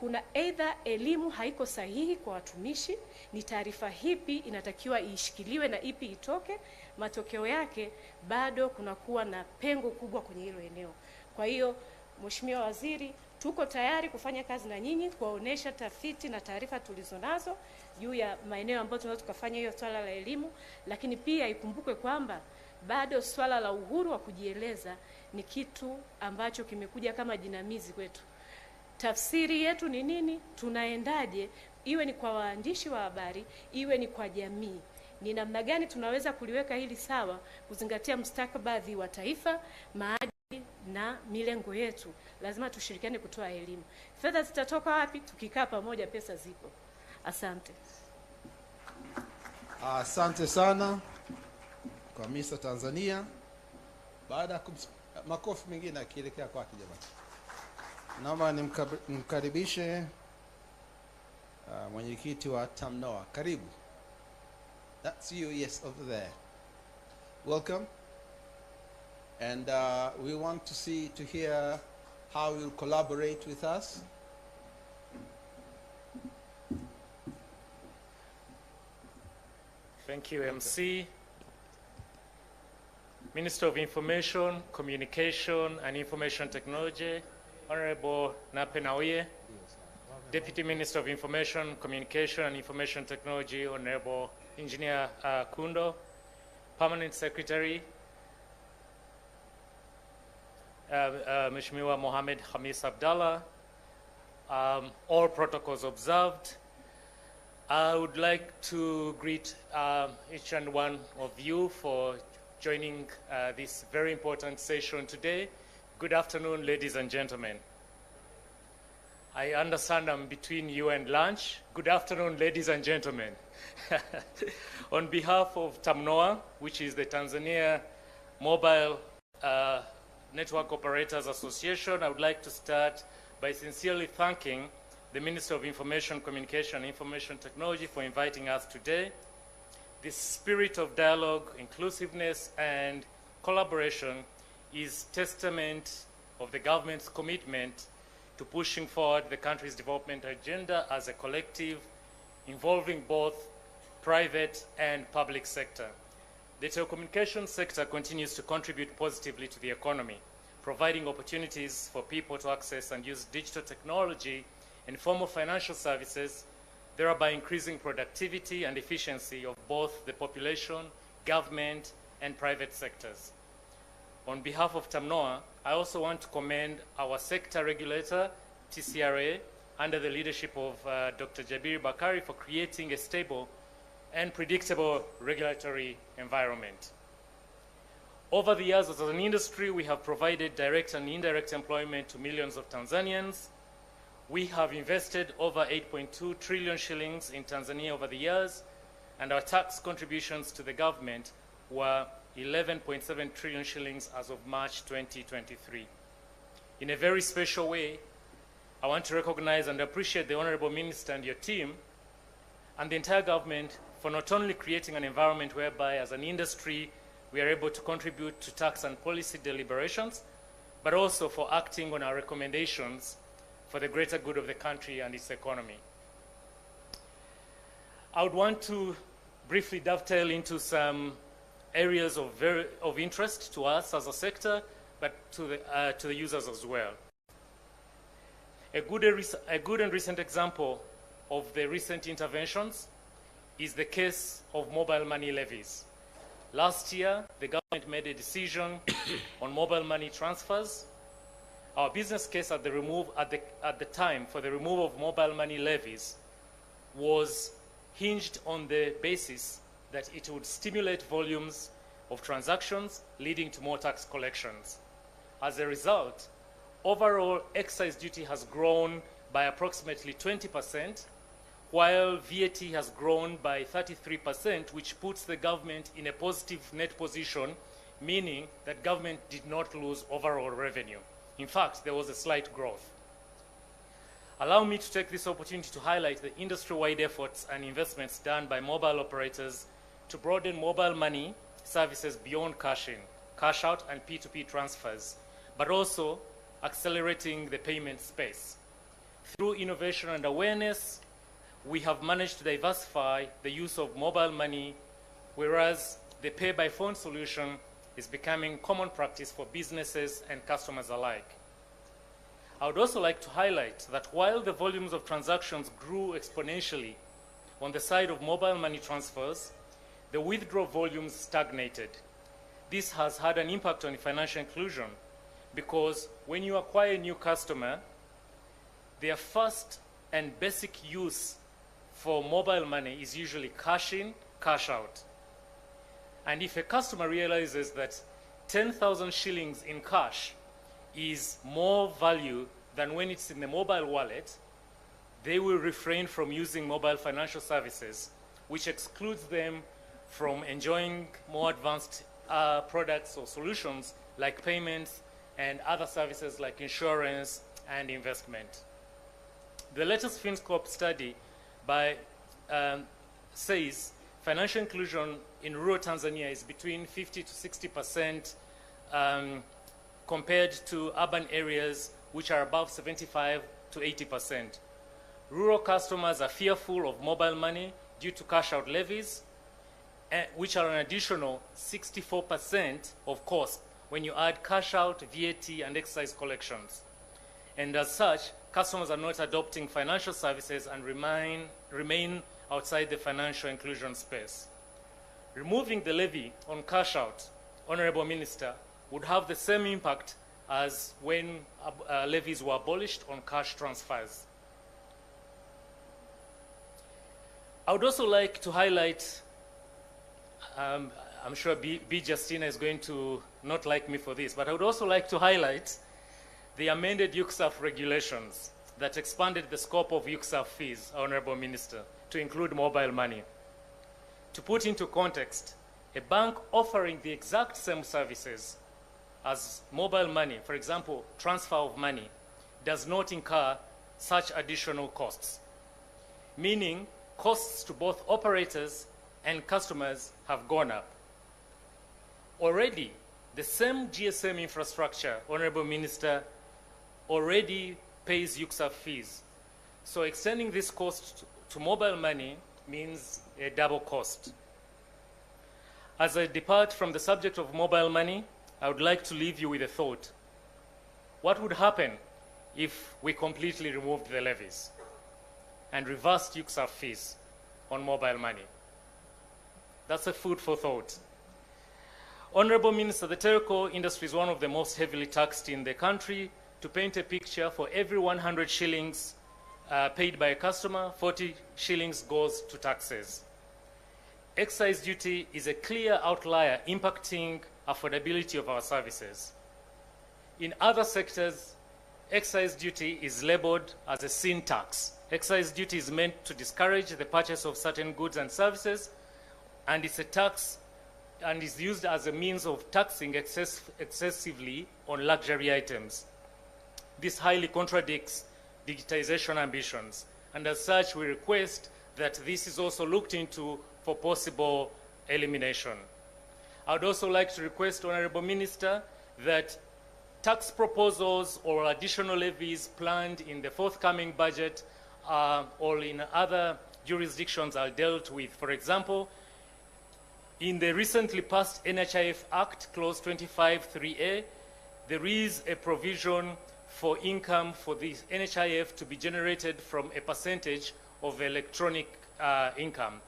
Speaker 6: kuna either elimu haiko sahihi kwa watumishi, ni taarifa hipi inatakiwa ishikiliwe na ipi itoke. Matokeo yake bado kunakuwa na pengo kubwa kwenye hilo eneo. Kwa hiyo Mheshimiwa Waziri, tuko tayari kufanya kazi na nyinyi kuwaonesha tafiti na taarifa tulizonazo juu ya maeneo ambayo tunaweza tukafanya hiyo swala la elimu. Lakini pia ikumbukwe kwamba bado swala la uhuru wa kujieleza ni kitu ambacho kimekuja kama jinamizi kwetu. Tafsiri yetu ni nini? Tunaendaje? Iwe ni kwa waandishi wa habari, iwe ni kwa jamii. Ni namna gani tunaweza kuliweka hili sawa, kuzingatia mustakabali wa taifa, maadili na milengo yetu. Lazima tushirikiane kutoa elimu. Fedha zitatoka wapi? Tukikaa pamoja, pesa zipo. Asante.
Speaker 2: Asante sana kwa MISA Tanzania. Baada ya makofi mengine akielekea kwake, jamani, naomba nimkaribishe mwenyekiti wa TAMNOA. Karibu. That's you, yes, over there. Welcome. And we want to hear how you'll collaborate with us.
Speaker 7: Thank you, MC. Minister of Information, Communication and Information Technology, Honorable Nape Nnauye. Deputy Minister of Information, Communication and Information Technology, Honorable Engineer Kundo. Permanent Secretary, Mheshimiwa Mohamed Hamis Abdallah. All protocols observed. I would like to greet each and one of you for joining this very important session today. Good afternoon, ladies and gentlemen. I understand I'm between you and lunch. Good afternoon, ladies and gentlemen. On behalf of TAMNOA, which is the Tanzania Mobile Network Operators Association, I would like to start by sincerely thanking the Minister of Information, Communication and Information Technology for inviting us today. This spirit of dialogue, inclusiveness, and collaboration is testament of the government's commitment to pushing forward the country's development agenda as a collective involving both private and public sector. The telecommunications sector continues to contribute positively to the economy, providing opportunities for people to access and use digital technology and formal financial services, thereby increasing productivity and efficiency of both the population, government, and private sectors. on behalf of TAMNOA, I also want to commend our sector regulator, TCRA, under the leadership of Dr. Jabir Bakari, for creating a stable and predictable regulatory environment. Over the years, as an industry, we have provided direct and indirect employment to millions of Tanzanians. We have invested over 8.2 trillion shillings in Tanzania over the years, and our tax contributions to the government were 11.7 trillion shillings as of March 2023. In a very special way, I want to recognize and appreciate the Honorable Minister and your team and the entire government for not only creating an environment whereby, as an industry, we are able to contribute to tax and policy deliberations, but also for acting on our recommendations for the greater good of the country and its economy. I would want to briefly dovetail into some areas of interest to us as a sector, but to the users as well. A good and recent example of the recent interventions is the case of mobile money levies. Last year, the government made a decision on mobile money transfers. Our business case at the time for the removal of mobile money levies was hinged on the basis that it would stimulate volumes of transactions, leading to more tax collections. As a result, overall excise duty has grown by approximately 20%, while VAT has grown by 33%, which puts the government in a positive net position, meaning that government did not lose overall revenue. In fact, there was a slight growth. Allow me to take this opportunity to highlight the industry-wide efforts and investments done by mobile operators to broaden mobile money services beyond cash-in, cash-out, and P2P transfers, but also accelerating the payment space. Through innovation and awareness, we have managed to diversify the use of mobile money, whereas the pay-by-phone solution is becoming common practice for businesses and customers alike. I would also like to highlight that while the volumes of transactions grew exponentially on the side of mobile money transfers, the withdrawal volumes stagnated. This has had an impact on financial inclusion because when you acquire a new customer, their first and basic use for mobile money is usually cash in, cash out. And if a customer realizes that 10,000 shillings in cash is more value than when it's in the mobile wallet, they will refrain from using mobile financial services, which excludes them from enjoying more advanced products or solutions like payments and other services like insurance and investment. The latest FinScope study says financial inclusion in rural Tanzania is between 50 to 60% compared to urban areas which are above 75 to 80%. Rural customers are fearful of mobile money due to cash-out levies, which are an additional 64% of cost when you add cash-out, VAT, and excise collections. And as such, customers are not adopting financial services and remain outside the financial inclusion space. Removing the levy on cash-out, Honorable Minister, would have the same impact as when levies were abolished on cash transfers. I would also like to highlight, I'm sure B. Justina is going to not like me for this, but I would also like to highlight the amended UCSAF regulations that expanded the scope of UCSAF fees, Honorable Minister, to include mobile money. To put into context, a bank offering the exact same services as mobile money, for example, transfer of money, does not incur such additional costs, meaning costs to both operators and customers have gone up. Already, the same GSM infrastructure, Honorable Minister, already pays UCSAF fees. So extending this cost to mobile money means a double cost. As I depart from the subject of mobile money, I would like to leave you with a thought. What would happen if we completely removed the levies and reversed UCSAF fees on mobile money? That's a food for thought. Honorable Minister, the telco industry is one of the most heavily taxed in the country. To paint a picture, for every 100 shillings paid by a customer, 40 shillings goes to taxes. Excise duty is a clear outlier impacting affordability of our services. In other sectors, excise duty is labeled as a sin tax. Excise duty is meant to discourage the purchase of certain goods and services, and it's a tax and is used as a means of taxing excessively on luxury items. This highly contradicts digitization ambitions, and as such, we request that this is also looked into for possible elimination. I would also like to request, Honorable Minister, that tax proposals or additional levies planned in the forthcoming budget or in other jurisdictions are dealt with. For example, in the recently passed NHIF Act, Clause 25(3)A, there is a provision for income for the NHIF to be generated from a percentage of electronic income.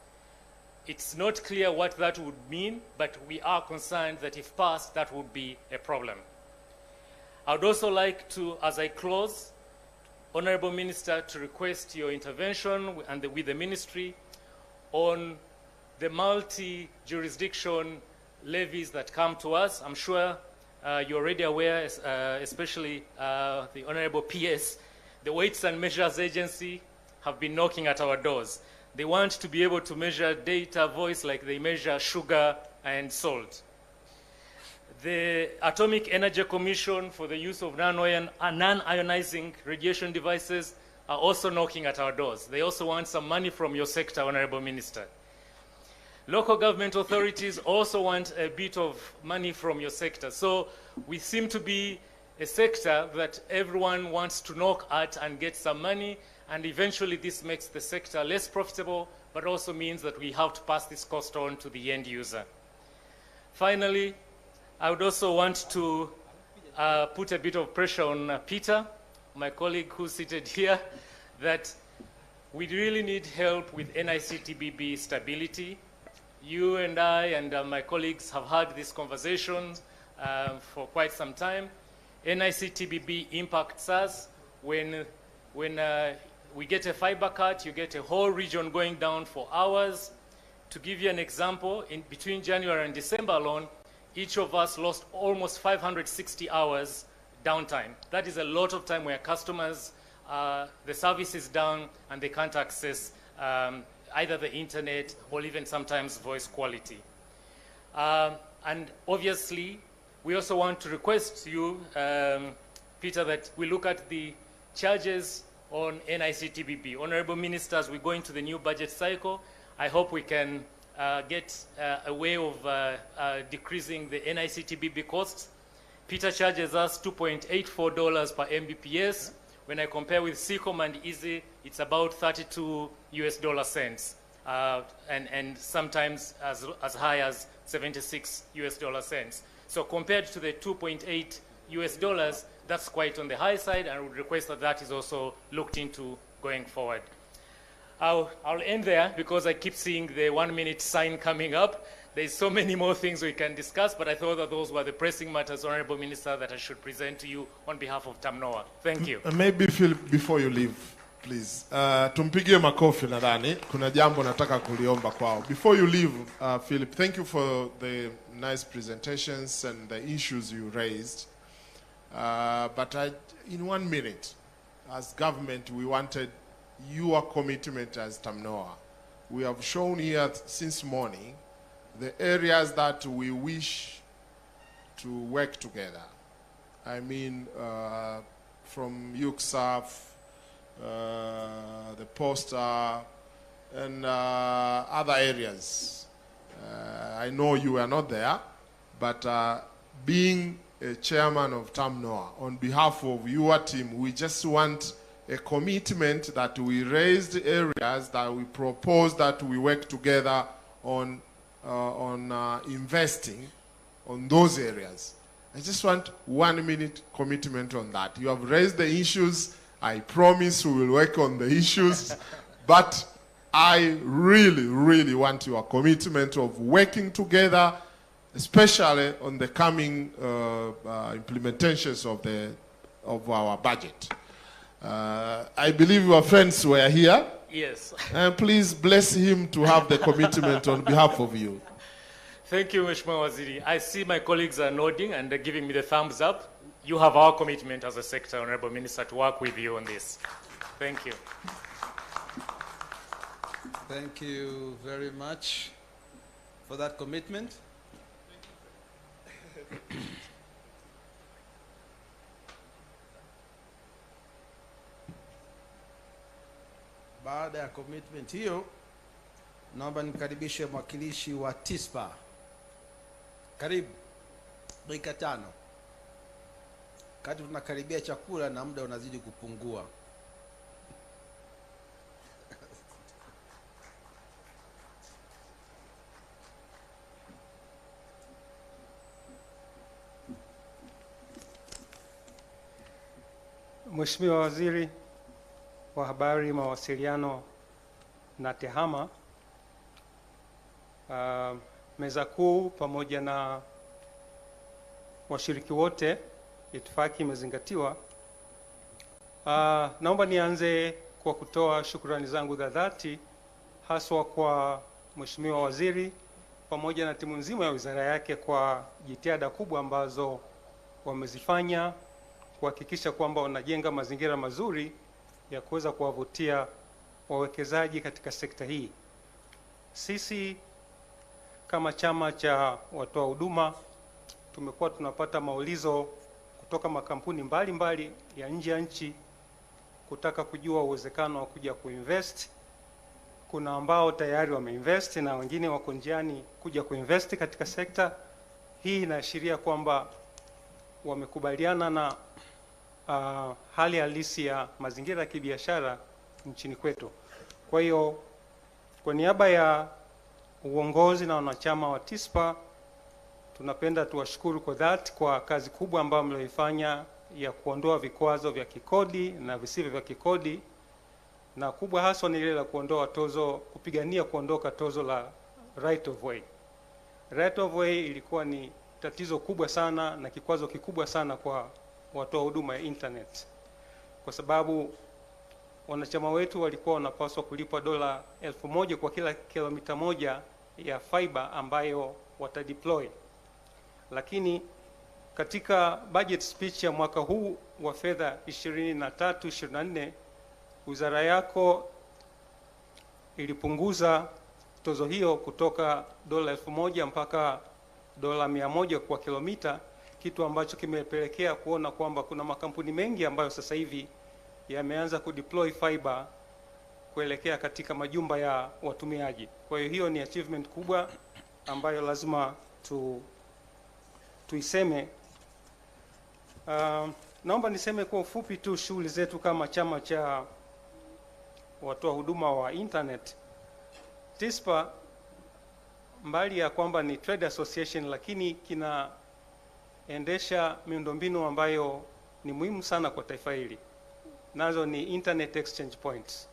Speaker 7: It's not clear what that would mean, but we are concerned that if passed, that would be a problem. I would also like to, as I close, Honorable Minister, to request your intervention and with the ministry on the multi-jurisdiction levies that come to us. I'm sure you're already aware, especially the Honorable PS, the Weights and Measures Agency have been knocking at our doors. They want to be able to measure data voice like they measure sugar and salt. The Atomic Energy Commission for the use of non-ionizing radiation devices are also knocking at our doors. They also want some money from your sector, Honorable Minister. Local government authorities also want a bit of money from your sector. So we seem to be a sector that everyone wants to knock at and get some money, and eventually this makes the sector less profitable, but also means that we have to pass this cost on to the end user. Finally, I would also want to put a bit of pressure on Peter, my colleague who's seated here, that we really need help with NICTBB stability. You and I and my colleagues have had these conversations for quite some time. NICTBB impacts us when we get a fiber cut, you get a whole region going down for hours. To give you an example, between January and December alone, each of us lost almost 560 hours downtime. That is a lot of time where customers, the service is down and they can't access either the internet or even sometimes voice quality. And obviously, we also want to request you, Peter, that we look at the charges on NICTBB. Honorable Ministers, we go into the new budget cycle. I hope we can get a way of decreasing the NICTBB costs. Peter charges us $2.84 per Mbps. When I compare with Seacom and Easy, it's about 32 US dollar cents, and sometimes as high as 76 US dollar cents. So compared to the 2.8 US dollars, that's quite on the high side, and I would request that that is also looked into going forward. I'll end there because I keep seeing the 1 minute sign coming up. There's so many more things we can discuss, but I thought that those were the pressing matters, Honorable Minister, that I should present to you on behalf of TAMNOA. Thank you.
Speaker 8: Maybe Philip, before you leave, please. Tumpigie makofi nadhani. Kuna jambo nataka kuliomba kwao. Before you leave, Philip, thank you for the nice presentations and the issues you raised. But in 1 minute, as government, we wanted your commitment as TAMNOA. We have shown here since morning the areas that we wish to work together. I mean, from UCSAF, the poster, and other areas. I know you are not there, but being a chairman of TAMNOA, on behalf of your team, we just want a commitment that we raised areas that we propose that we work together on investing on those areas. I just want 1 minute commitment on that. You have raised the issues. I promise we will work on the issues. But I really, really want your commitment of working together especially on the coming implementations of our budget. I believe your friends were here.
Speaker 7: Yes.
Speaker 8: And please bless him to have the commitment on behalf of you.
Speaker 7: Thank you, Mheshimiwa Waziri. I see my colleagues are nodding and they're giving me the thumbs up. You have our commitment as a sector, Honorable Minister, to work with you on this. Thank you.
Speaker 2: Thank you very much for that commitment. Baada ya commitment hiyo, naomba nimkaribishe mwakilishi wa TISPA. Karibu. Dakika 5. Kati tunakaribia chakula na muda unazidi kupungua.
Speaker 9: Mheshimiwa Waziri wa Habari, Mawasiliano na TEHAMA, meza kuu pamoja na washiriki wote, itifaki imezingatiwa. Naomba nianze kwa kutoa shukrani zangu za dhati haswa kwa Mheshimiwa Waziri pamoja na timu nzima ya wizara yake kwa jitihada kubwa ambazo wamezifanya kuhakikisha kwamba wanajenga mazingira mazuri ya kuweza kuwavutia wawekezaji katika sekta hii. Sisi kama chama cha watoa huduma tumekuwa tunapata maulizo kutoka makampuni mbalimbali ya nje ya nchi kutaka kujua uwezekano wa kuja kuinvest. Kuna ambao tayari wameinvest na wengine wako njiani kuja kuinvest katika sekta hii. Inaashiria kwamba wamekubaliana na hali halisi ya mazingira ya kibiashara nchini kwetu. Kwa hiyo kwa niaba ya uongozi na wanachama wa TISPA tunapenda tuwashukuru kwa dhati kwa kazi kubwa ambayo mlioifanya ya kuondoa vikwazo vya kikodi na visivyo vya kikodi, na kubwa haswa ni ile la kuondoa tozo, kupigania kuondoka tozo la right of way. Right of way ilikuwa ni tatizo kubwa sana na kikwazo kikubwa sana kwa watoa huduma ya internet, kwa sababu wanachama wetu walikuwa wanapaswa kulipa dola 1,000 kwa kila kilomita moja ya fiber ambayo watadeploy. Lakini katika budget speech ya mwaka huu wa fedha 23-24 wizara yako ilipunguza tozo hiyo kutoka dola 1,000 mpaka dola 100 kwa kilomita, kitu ambacho kimepelekea kuona kwamba kuna makampuni mengi ambayo sasa hivi yameanza kudeploy fiber kuelekea katika majumba ya watumiaji. Kwa hiyo hiyo ni achievement kubwa ambayo lazima tuiseme. Naomba niseme kwa ufupi tu shughuli zetu kama chama cha watoa huduma wa internet. TISPA mbali ya kwamba ni trade association, lakini kinaendesha miundombinu ambayo ni muhimu sana kwa taifa hili. Nazo ni internet exchange points.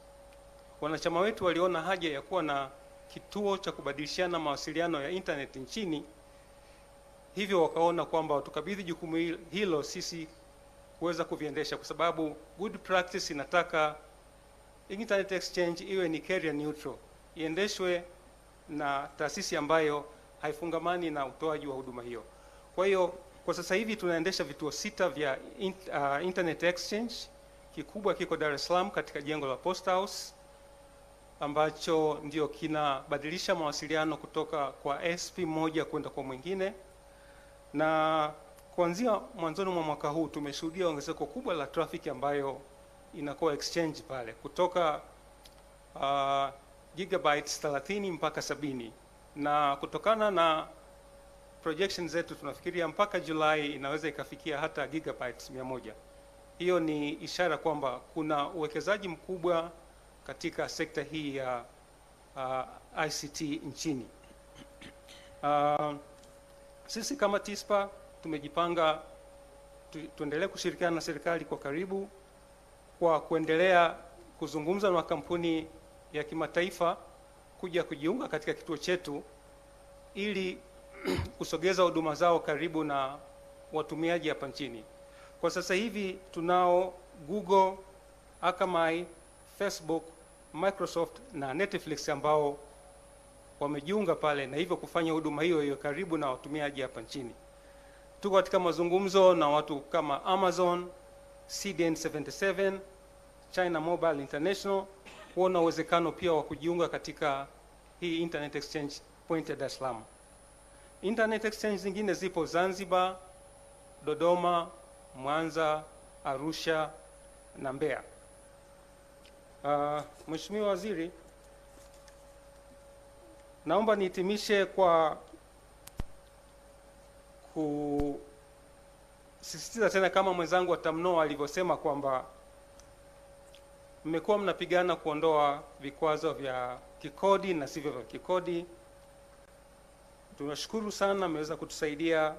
Speaker 9: Wanachama wetu waliona haja ya kuwa na kituo cha kubadilishana mawasiliano ya internet nchini, hivyo wakaona kwamba tukabidhi jukumu hilo sisi kuweza kuviendesha, kwa sababu good practice inataka internet exchange iwe ni carrier neutral, iendeshwe na taasisi ambayo haifungamani na utoaji wa huduma hiyo. Kwa hiyo kwa sasa hivi tunaendesha vituo 6 vya internet exchange. Kikubwa kiko Dar es Salaam katika jengo la Post House ambacho ndio kinabadilisha mawasiliano kutoka kwa SP mmoja kwenda kwa mwingine, na kuanzia mwanzoni mwa mwaka huu tumeshuhudia ongezeko kubwa la traffic ambayo inakuwa exchange pale kutoka gigabytes 30 mpaka 70, na kutokana na projections zetu tunafikiria mpaka Julai inaweza ikafikia hata gigabytes 100. Hiyo ni ishara kwamba kuna uwekezaji mkubwa katika sekta hii ya ICT nchini. Sisi kama TISPA tumejipanga tuendelee kushirikiana na serikali kwa karibu kwa kuendelea kuzungumza na makampuni ya kimataifa kuja kujiunga katika kituo chetu ili kusogeza huduma zao karibu na watumiaji hapa nchini. Kwa sasa hivi tunao Google, Akamai, Facebook, Microsoft na Netflix ambao wamejiunga pale na hivyo kufanya huduma hiyo hiyo karibu na watumiaji hapa nchini. Tuko katika mazungumzo na watu kama Amazon, CDN77, China Mobile International kuona uwezekano pia wa kujiunga katika hii Internet Exchange Point ya Dar es Salaam. Internet Exchange zingine zipo Zanzibar, Dodoma, Mwanza, Arusha na Mbeya. Mheshimiwa Waziri, naomba nihitimishe kwa kusisitiza tena kama mwenzangu wa TAMNOA alivyosema kwamba mmekuwa mnapigana kuondoa vikwazo vya kikodi na sivyo vya kikodi. Tunashukuru sana, mmeweza kutusaidia.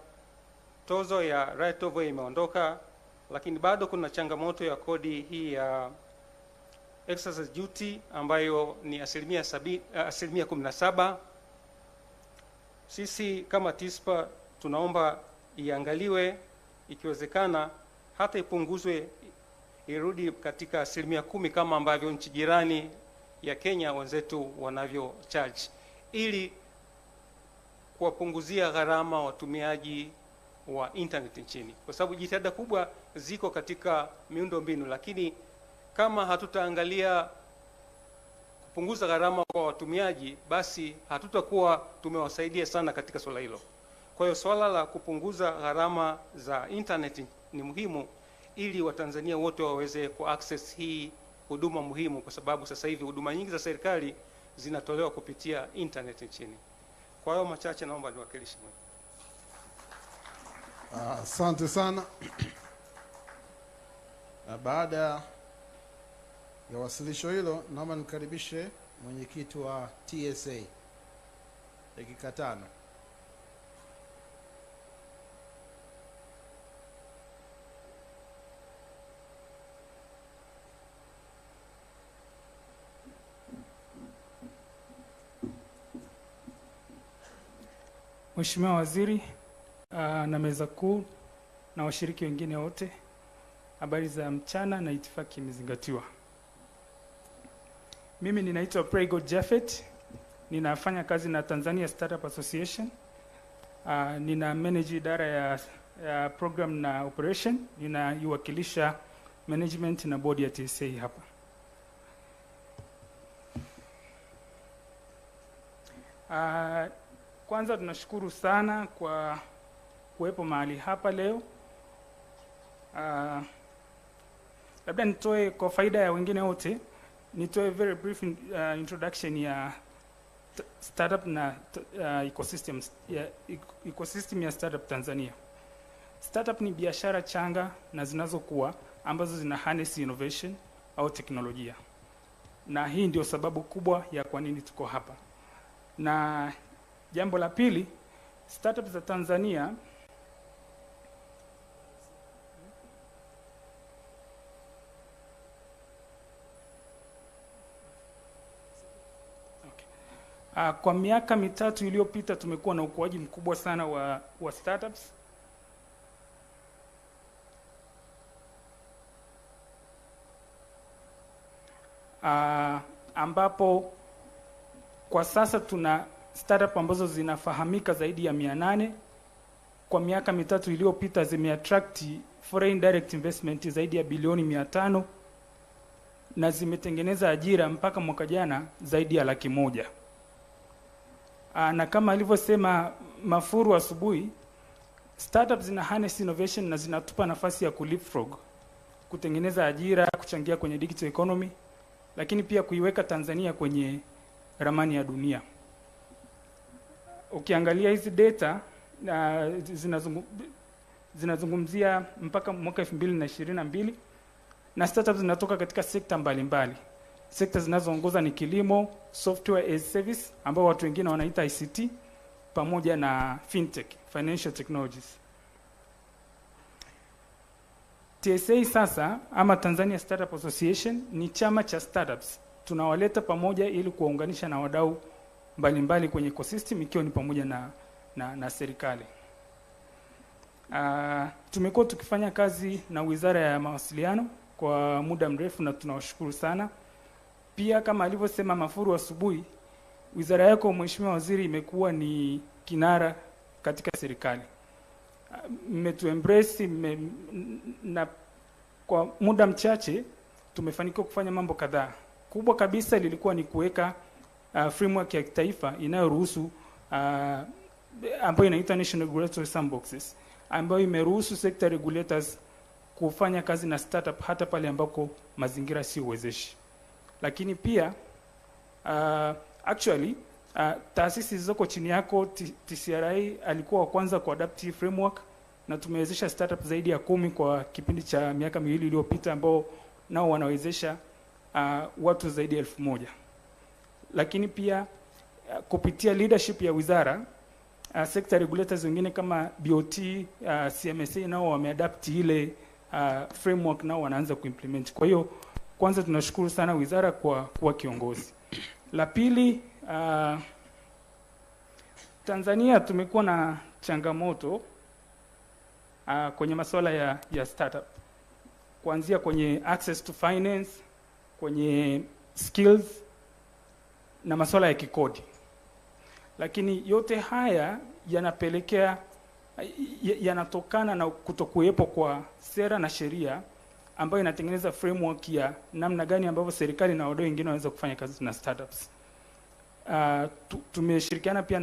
Speaker 9: Tozo ya right of way imeondoka, lakini bado kuna changamoto ya kodi hii ya excise duty ambayo ni asilimia 17. Sisi kama TISPA tunaomba iangaliwe, ikiwezekana hata ipunguzwe, irudi katika 10% kama ambavyo nchi jirani ya Kenya wenzetu wanavyo charge, ili kuwapunguzia gharama watumiaji wa internet nchini, kwa sababu jitihada kubwa ziko katika miundo mbinu, lakini kama hatutaangalia kupunguza gharama kwa watumiaji, basi hatutakuwa tumewasaidia sana katika swala hilo. Kwa hiyo swala la kupunguza gharama za internet ni muhimu ili Watanzania wote waweze ku-access hii huduma muhimu, kwa sababu sasa hivi huduma nyingi za serikali zinatolewa kupitia internet nchini. Kwa hiyo machache naomba niwakilishe.
Speaker 2: Asante sana. Na baada ya wasilisho hilo, naomba nikaribishe mwenyekiti wa TSA dakika 5.
Speaker 10: Mheshimiwa Waziri na meza kuu na washiriki wengine wote, habari za mchana na itifaki imezingatiwa. Mimi ninaitwa Prego Jafet, ninafanya kazi na Tanzania Startup Association. Nina manage idara ya program na operation, ninaiwakilisha management na board ya TSA hapa. Kwanza tunashukuru sana kwa kuwepo mahali hapa leo. Labda nitoe kwa faida ya wengine wote, nitoe very brief introduction ya startup na ecosystem ya startup Tanzania. Startup ni biashara changa na zinazokuwa ambazo zina harness innovation au teknolojia, na hii ndio sababu kubwa ya kwa nini tuko hapa. Na jambo la pili, startup za Tanzania kwa miaka mitatu iliyopita tumekuwa na ukuaji mkubwa sana wa startups. Ambapo kwa sasa tuna startup ambazo zinafahamika zaidi ya 800. Kwa miaka mitatu iliyopita zimeattract foreign direct investment zaidi ya bilioni 500 na zimetengeneza ajira mpaka mwaka jana zaidi ya 100,000. Na kama alivyosema Mafuru asubuhi, startups zina harness innovation na zinatupa nafasi ya kuleapfrog, kutengeneza ajira, kuchangia kwenye digital economy, lakini pia kuiweka Tanzania kwenye ramani ya dunia. Ukiangalia hizi data zinazungumzia mpaka mwaka 2022, na startups zinatoka katika sekta mbalimbali. Sekta zinazoongoza ni kilimo, software as service ambao watu wengine wanaita ICT, pamoja na fintech, financial technologies. TSA sasa ama Tanzania Startup Association ni chama cha startups. Tunawaleta pamoja ili kuwaunganisha na wadau mbalimbali kwenye ecosystem, ikiwa ni pamoja na serikali. Tumekuwa tukifanya kazi na Wizara ya Mawasiliano kwa muda mrefu na tunawashukuru sana. Pia kama alivyosema Mafuru asubuhi, wizara yako Mheshimiwa Waziri imekuwa ni kinara katika serikali. Mmetuembrace na kwa muda mchache tumefanikiwa kufanya mambo kadhaa. Kubwa kabisa lilikuwa ni kuweka framework ya kitaifa inayoruhusu ambayo inaitwa National Regulatory Sandboxes, ambayo imeruhusu sector regulators kufanya kazi na startup hata pale ambako mazingira si uwezeshi. Lakini pia taasisi zilizoko chini yako TCRA alikuwa wa kwanza kuadapt hii framework, na tumewezesha startup zaidi ya 10 kwa kipindi cha miaka 2 iliyopita, ambao nao wanawezesha watu zaidi ya 1000. Lakini pia kupitia leadership ya wizara, sector regulators wengine kama BOT, CMSA nao wameadapt ile framework, nao wanaanza kuimplement. Kwa hiyo kwanza tunashukuru sana wizara kwa kuwa kiongozi. La pili, Tanzania tumekuwa na changamoto kwenye masuala ya startup, kuanzia kwenye access to finance, kwenye skills na masuala ya kikodi. Lakini yote haya yanatokana na kutokuwepo kwa sera na sheria ambayo inatengeneza framework ya namna gani ambavyo serikali na wadau wengine wanaweza kufanya kazi na startups. Tumeshirikiana pia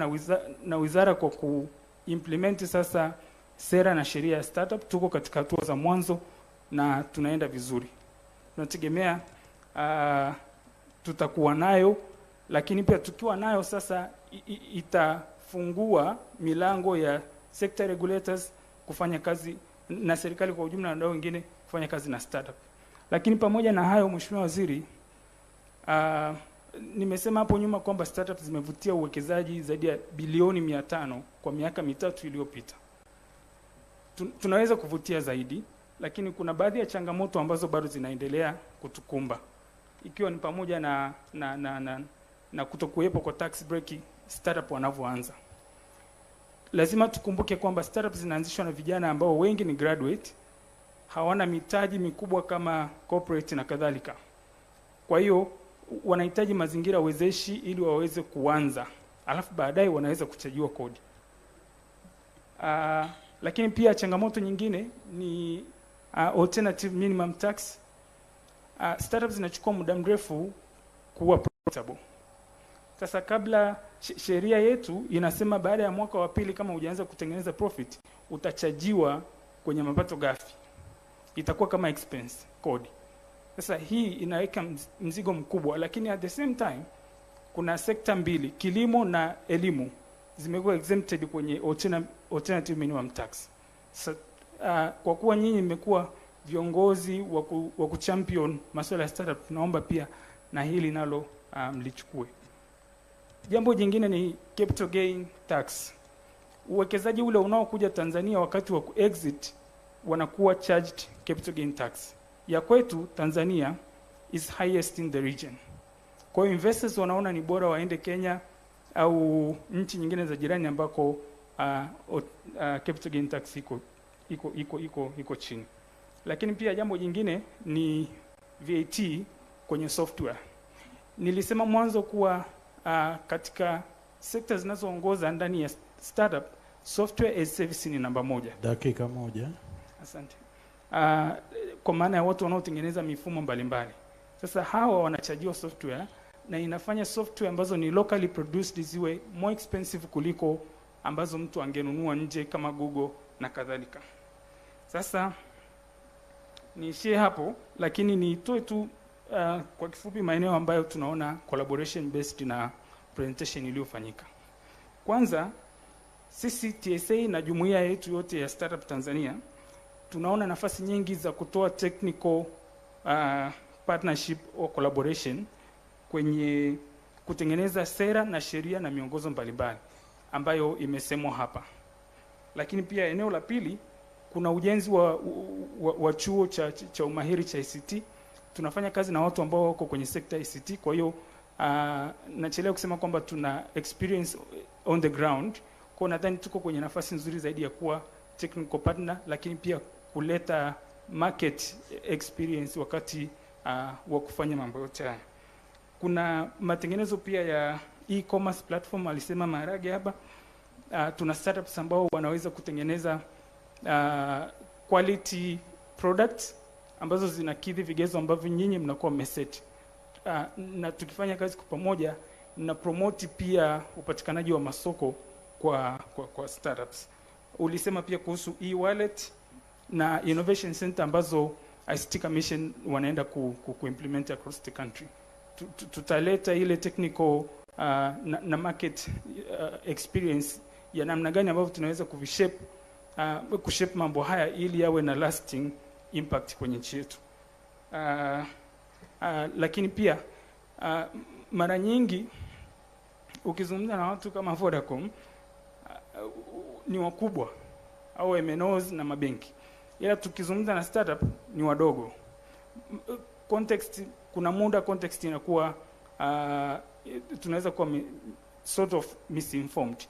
Speaker 10: na wizara kwa kuimplement sasa sera na sheria ya startup. Tuko katika hatua za mwanzo na tunaenda vizuri. Tunategemea tutakuwa nayo, lakini pia tukiwa nayo sasa itafungua milango ya sector regulators kufanya kazi na serikali kwa ujumla na wadau wengine kufanya kazi na startup. Lakini pamoja na hayo, Mheshimiwa Waziri, nimesema hapo nyuma kwamba startups zimevutia uwekezaji zaidi ya bilioni 500 kwa miaka 3 iliyopita. Tunaweza kuvutia zaidi, lakini kuna baadhi ya changamoto ambazo bado zinaendelea kutukumba, ikiwa ni pamoja na kutokuwepo kwa tax break startup wanavyoanza. Lazima tukumbuke kwamba startups zinaanzishwa na vijana ambao wengi ni graduate, hawana mitaji mikubwa kama corporate na kadhalika. Kwa hiyo wanahitaji mazingira wezeshi ili waweze kuanza, alafu baadaye wanaweza kuchajiwa kodi. Lakini pia changamoto nyingine ni alternative minimum tax. Startups zinachukua muda mrefu kuwa profitable. Sasa kabla sheria yetu inasema baada ya mwaka wa pili kama hujaanza kutengeneza profit utachajiwa kwenye mapato ghafi. Itakuwa kama expense kodi. Sasa hii inaweka mzigo mkubwa, lakini at the same time kuna sekta mbili, kilimo na elimu, zimekuwa exempted kwenye alternative minimum tax. Sasa kwa kuwa nyinyi mmekuwa viongozi wa kuchampion masuala ya startup, tunaomba pia na hili nalo mlichukue. Jambo jingine ni capital gain tax. Uwekezaji ule unaokuja Tanzania wakati wa exit wanakuwa charged capital gain tax. Ya kwetu Tanzania is highest in the region. Kwa hiyo investors wanaona ni bora waende Kenya au nchi nyingine za jirani ambako capital gain tax iko chini. Lakini pia jambo jingine ni VAT kwenye software. Nilisema mwanzo kuwa katika sekta zinazoongoza ndani ya startup, software as service ni namba 1.
Speaker 11: Dakika moja.
Speaker 10: Asante. Kwa maana ya watu wanaotengeneza mifumo mbalimbali. Sasa hawa wanachajiwa software na inafanya software ambazo ni locally produced ziwe more expensive kuliko ambazo mtu angenunua nje kama Google na kadhalika. Sasa niishie hapo, lakini nitoe tu kwa kifupi maeneo ambayo tunaona collaboration based na presentation iliyofanyika. Kwanza, sisi TSA na jumuiya yetu yote ya startup Tanzania tunaona nafasi nyingi za kutoa technical partnership or collaboration kwenye kutengeneza sera na sheria na miongozo mbalimbali ambayo imesemwa hapa. Lakini pia eneo la pili, kuna ujenzi wa chuo cha umahiri cha ICT. Tunafanya kazi na watu ambao wako kwenye sekta ICT, kwa hiyo nachelewa kusema kwamba tuna experience on the ground Kwa nadhani tuko kwenye nafasi nzuri zaidi ya kuwa technical partner, lakini pia kuleta market experience wakati wa kufanya mambo yote haya. Kuna matengenezo pia ya e-commerce platform, alisema Maharage hapa. Tuna startups ambao wanaweza kutengeneza quality products ambazo zinakidhi vigezo ambavyo nyinyi mnakuwa mmeseti. Na tukifanya kazi kwa pamoja na promote pia upatikanaji wa masoko kwa startups. Ulisema pia kuhusu e-wallet na innovation center ambazo ICT Commission wanaenda ku-implement across the country. Tutaleta ile technical na market experience ya namna gani ambavyo tunaweza kushape mambo haya ili yawe na lasting impact kwenye nchi yetu. Lakini pia mara nyingi ukizungumza na watu kama Vodacom ni wakubwa au MNOs na mabenki, ila tukizungumza na startup ni wadogo. Context, kuna muda context inakuwa tunaweza kuwa sort of misinformed,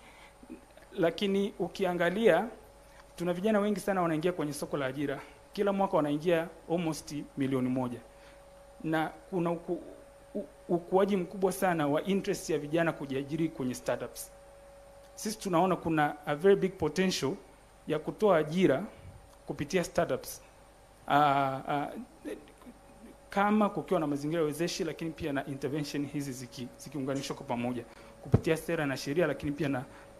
Speaker 10: lakini ukiangalia tuna vijana wengi sana wanaingia kwenye soko la ajira. Kila mwaka wanaingia almost milioni 1, na kuna ukuaji mkubwa sana wa interest ya vijana kujiajiri kwenye startups. Sisi tunaona kuna a very big potential ya kutoa ajira kupitia startups kama kukiwa na mazingira wezeshi, lakini pia na intervention hizi zikiunganishwa kwa pamoja kupitia sera na sheria, lakini pia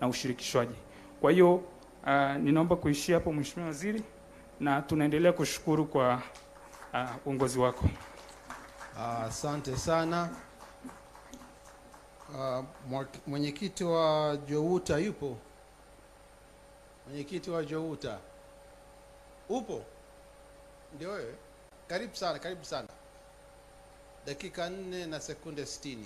Speaker 10: na ushirikishwaji. Kwa hiyo ninaomba kuishia hapo, Mheshimiwa Waziri, na tunaendelea kushukuru kwa uongozi wako.
Speaker 2: Asante sana. Mwenyekiti wa JOUTA yupo? Mwenyekiti wa JOUTA upo? Ndio wewe? Karibu sana, karibu sana. Dakika 4 na sekunde 60.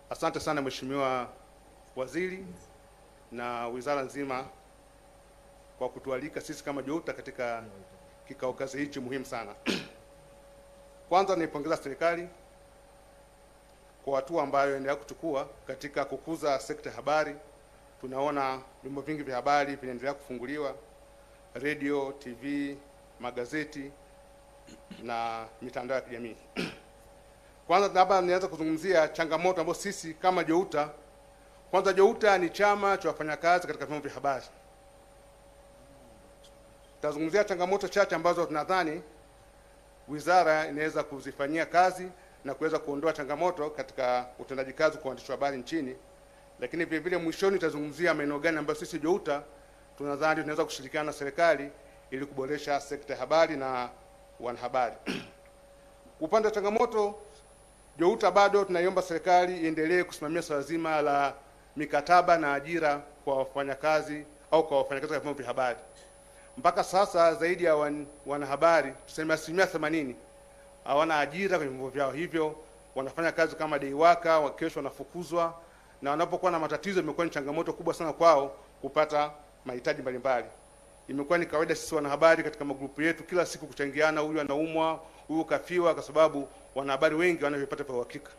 Speaker 11: Asante sana Mheshimiwa Waziri na wizara nzima kwa kutualika sisi kama JOUTA katika kikao kazi hichi muhimu sana. Kwanza naipongeza serikali kwa hatua ambayo inaendelea kuchukua katika kukuza sekta ya habari. Tunaona vyombo vingi vya habari vinaendelea kufunguliwa, radio, TV, magazeti na mitandao ya kijamii. Kwanza labda nianza kuzungumzia changamoto ambazo sisi kama JOUTA. Kwanza, JOUTA ni chama cha wafanyakazi katika vyombo vya habari. Tutazungumzia changamoto chache ambazo tunadhani wizara inaweza kuzifanyia kazi na kuweza kuondoa changamoto katika utendaji kazi kwa waandishi wa habari nchini. Lakini vile vile mwishoni tutazungumzia maeneo gani ambayo sisi JOUTA tunadhani tunaweza kushirikiana na serikali ili kuboresha sekta ya habari na wanahabari. Upande wa changamoto, JOUTA bado tunaiomba serikali iendelee kusimamia swala zima la mikataba na ajira kwa wafanyakazi au kwa wafanyakazi wa vyombo vya habari. Mpaka sasa zaidi ya wanahabari tuseme 80% hawana ajira kwenye vyombo vyao, hivyo wanafanya kazi kama day worker, kesho wanafukuzwa, na wanapokuwa na matatizo imekuwa ni changamoto kubwa sana kwao kupata mahitaji mbalimbali. Imekuwa ni kawaida sisi wanahabari katika magrupu yetu kila siku kuchangiana, huyu anaumwa, huyu kafiwa, kwa sababu wanahabari wengi wanavyopata kwa uhakika.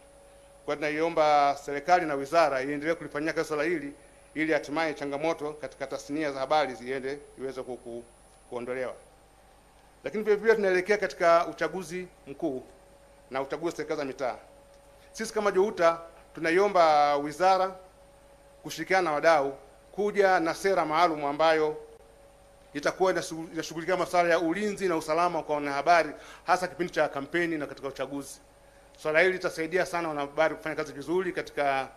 Speaker 11: Kwa hiyo tunaiomba serikali na wizara iendelee kulifanyia kazi swala hili ili hatimaye changamoto katika tasnia za habari iweze kuondolewa. Lakini vile vile tunaelekea katika uchaguzi mkuu na uchaguzi wa serikali za mitaa. Sisi kama JOUTA tunaiomba wizara kushirikiana na wadau kuja na sera maalum ambayo itakuwa inashughulikia masuala ya ulinzi na usalama kwa wanahabari, hasa kipindi cha kampeni na katika uchaguzi. Swala hili litasaidia sana wanahabari kufanya kazi vizuri katika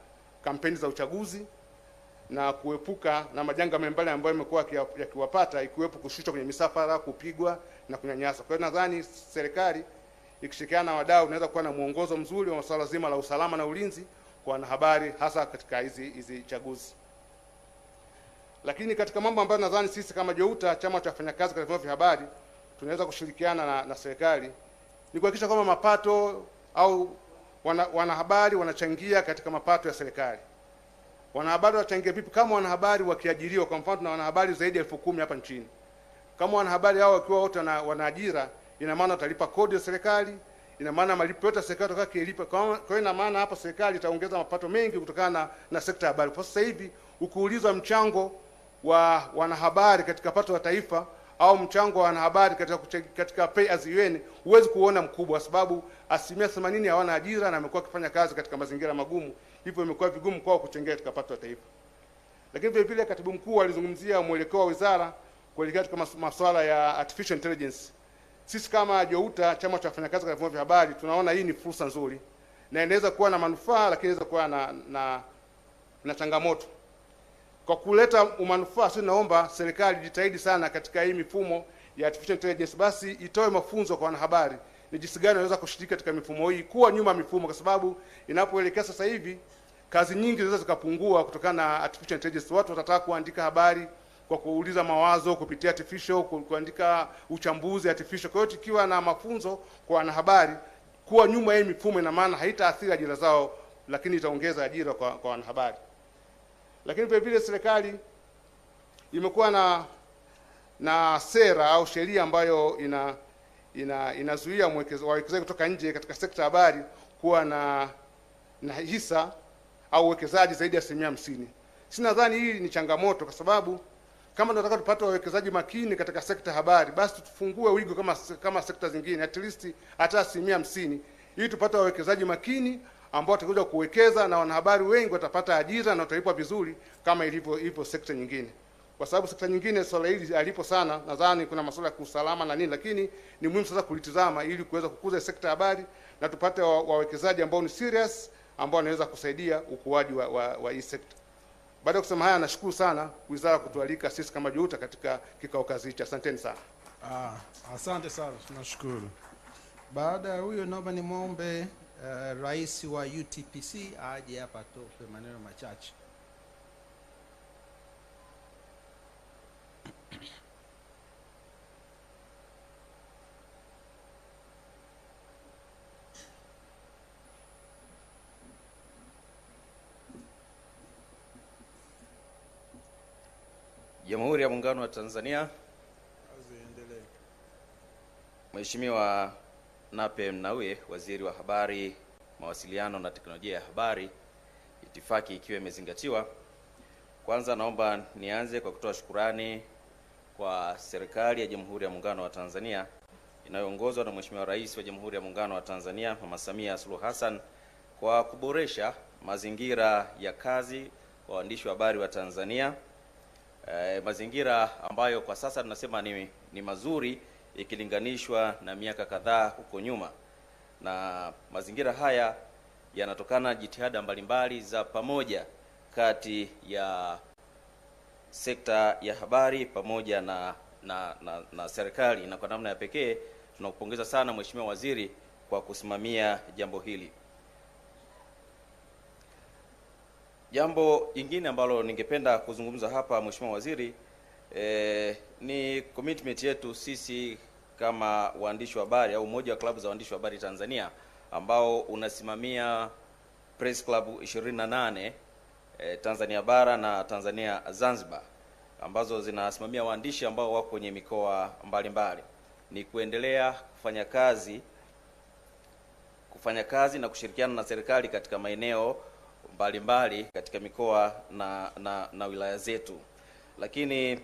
Speaker 11: kampeni za uchaguzi na kuepuka na majanga mbalimbali ambayo yamekuwa yakiwapata, ikiwepo kushushwa kwenye misafara, kupigwa na kunyanyasa. Kwa hiyo nadhani serikali ikishirikiana na wadau inaweza kuwa na mwongozo mzuri wa masuala zima la usalama na ulinzi kwa wanahabari, hasa katika hizi chaguzi. Lakini katika mambo ambayo nadhani sisi kama JOUTA, chama cha wafanyakazi katika vyombo vya habari, tunaweza kushirikiana na serikali ni kuhakikisha kwamba mapato au wanahabari wanachangia katika mapato ya serikali. wanahabari wachangie vipi kama wanahabari wakiajiriwa. Kwa mfano tuna wanahabari zaidi ya 10,000 hapa nchini. Kama wanahabari hao wakiwa wote wana ajira, ina maana watalipa kodi ya serikali, ina maana malipo yote serikali itakayolipa. Kwa hiyo ina maana hapa serikali itaongeza mapato mengi kutokana na sekta ya habari. Kwa sasa hivi ukiulizwa mchango wa wanahabari katika pato la taifa au mchango wa wanahabari katika pay as you earn, huwezi kuona mkubwa, sababu 80% hawana ajira na wamekuwa wakifanya kazi katika mazingira magumu, hivyo imekuwa vigumu kwao kuchangia katika pato la taifa. Lakini vile vile katibu mkuu alizungumzia mwelekeo wa wizara kuelekea katika masuala ya artificial intelligence. Sisi kama JOUTA, chama cha wafanyakazi katika vyombo vya habari, tunaona hii ni fursa nzuri na inaweza kuwa na manufaa, lakini inaweza kuwa na changamoto. Kwa kuleta umanufaa, sisi naomba serikali jitahidi sana katika hii mifumo ya artificial intelligence, basi itoe mafunzo kwa wanahabari ni jinsi gani wanaweza kushiriki katika mifumo hii, kuwa nyuma mifumo, kwa sababu inapoelekea sasa hivi kazi nyingi zinaweza zikapungua kutokana na artificial intelligence. Watu watataka kuandika habari kwa kuuliza mawazo kupitia artificial, kuandika uchambuzi artificial. Kwa hiyo tukiwa na mafunzo kwa wanahabari kuwa nyuma hii mifumo, ina maana haitaathiri ajira zao, lakini itaongeza ajira kwa wanahabari. Lakini vile vile serikali imekuwa na sera au sheria ambayo inazuia wawekezaji kutoka nje katika sekta ya habari kuwa na hisa au uwekezaji zaidi ya 50%. Si nadhani hii ni changamoto, kwa sababu kama tunataka tupate wawekezaji makini katika sekta ya habari, basi tufungue wigo kama sekta zingine, at least hata 50%, ili tupate wawekezaji makini ambao watakuja kuwekeza na wanahabari wengi watapata ajira na watalipwa vizuri kama ilivyo sekta nyingine. Kwa sababu sekta nyingine swala hili alipo sana, nadhani kuna masuala ya usalama na nini, lakini ni muhimu sasa kulitizama ili kuweza kukuza sekta ya habari na tupate wawekezaji ambao ni serious, ambao wanaweza kusaidia ukuaji wa hii sekta. Baada ya kusema haya, nashukuru sana wizara kutualika sisi kama JOUTA katika kikao kazi hichi. Asanteni sana.
Speaker 2: Asante sana, tunashukuru. Baada ya huyo, naomba nimwombe rais wa UTPC aje hapa atoe maneno machache.
Speaker 12: Jamhuri ya Muungano wa Tanzania. Mheshimiwa Nape Nnauye, Waziri wa Habari, Mawasiliano na Teknolojia ya Habari, itifaki ikiwa imezingatiwa. Kwanza naomba nianze kwa kutoa shukurani kwa serikali ya Jamhuri ya Muungano wa Tanzania inayoongozwa na Mheshimiwa Rais wa Jamhuri ya Muungano wa Tanzania Mama Samia Suluhu Hassan kwa kuboresha mazingira ya kazi kwa waandishi wa habari wa Tanzania. Mazingira ambayo kwa sasa tunasema ni mazuri ikilinganishwa na miaka kadhaa huko nyuma, na mazingira haya yanatokana jitihada mbalimbali za pamoja kati ya sekta ya habari pamoja na serikali, na kwa namna ya pekee tunakupongeza sana Mheshimiwa Waziri kwa kusimamia jambo hili. Jambo jingine ambalo ningependa kuzungumza hapa Mheshimiwa Waziri, ni commitment yetu sisi kama waandishi wa habari au umoja wa klabu za waandishi wa habari Tanzania ambao unasimamia press club 28 Tanzania bara na Tanzania Zanzibar, ambazo zinasimamia waandishi ambao wako kwenye mikoa mbalimbali, ni kuendelea kufanya kazi na kushirikiana na serikali katika maeneo mbalimbali katika mikoa na wilaya zetu. Lakini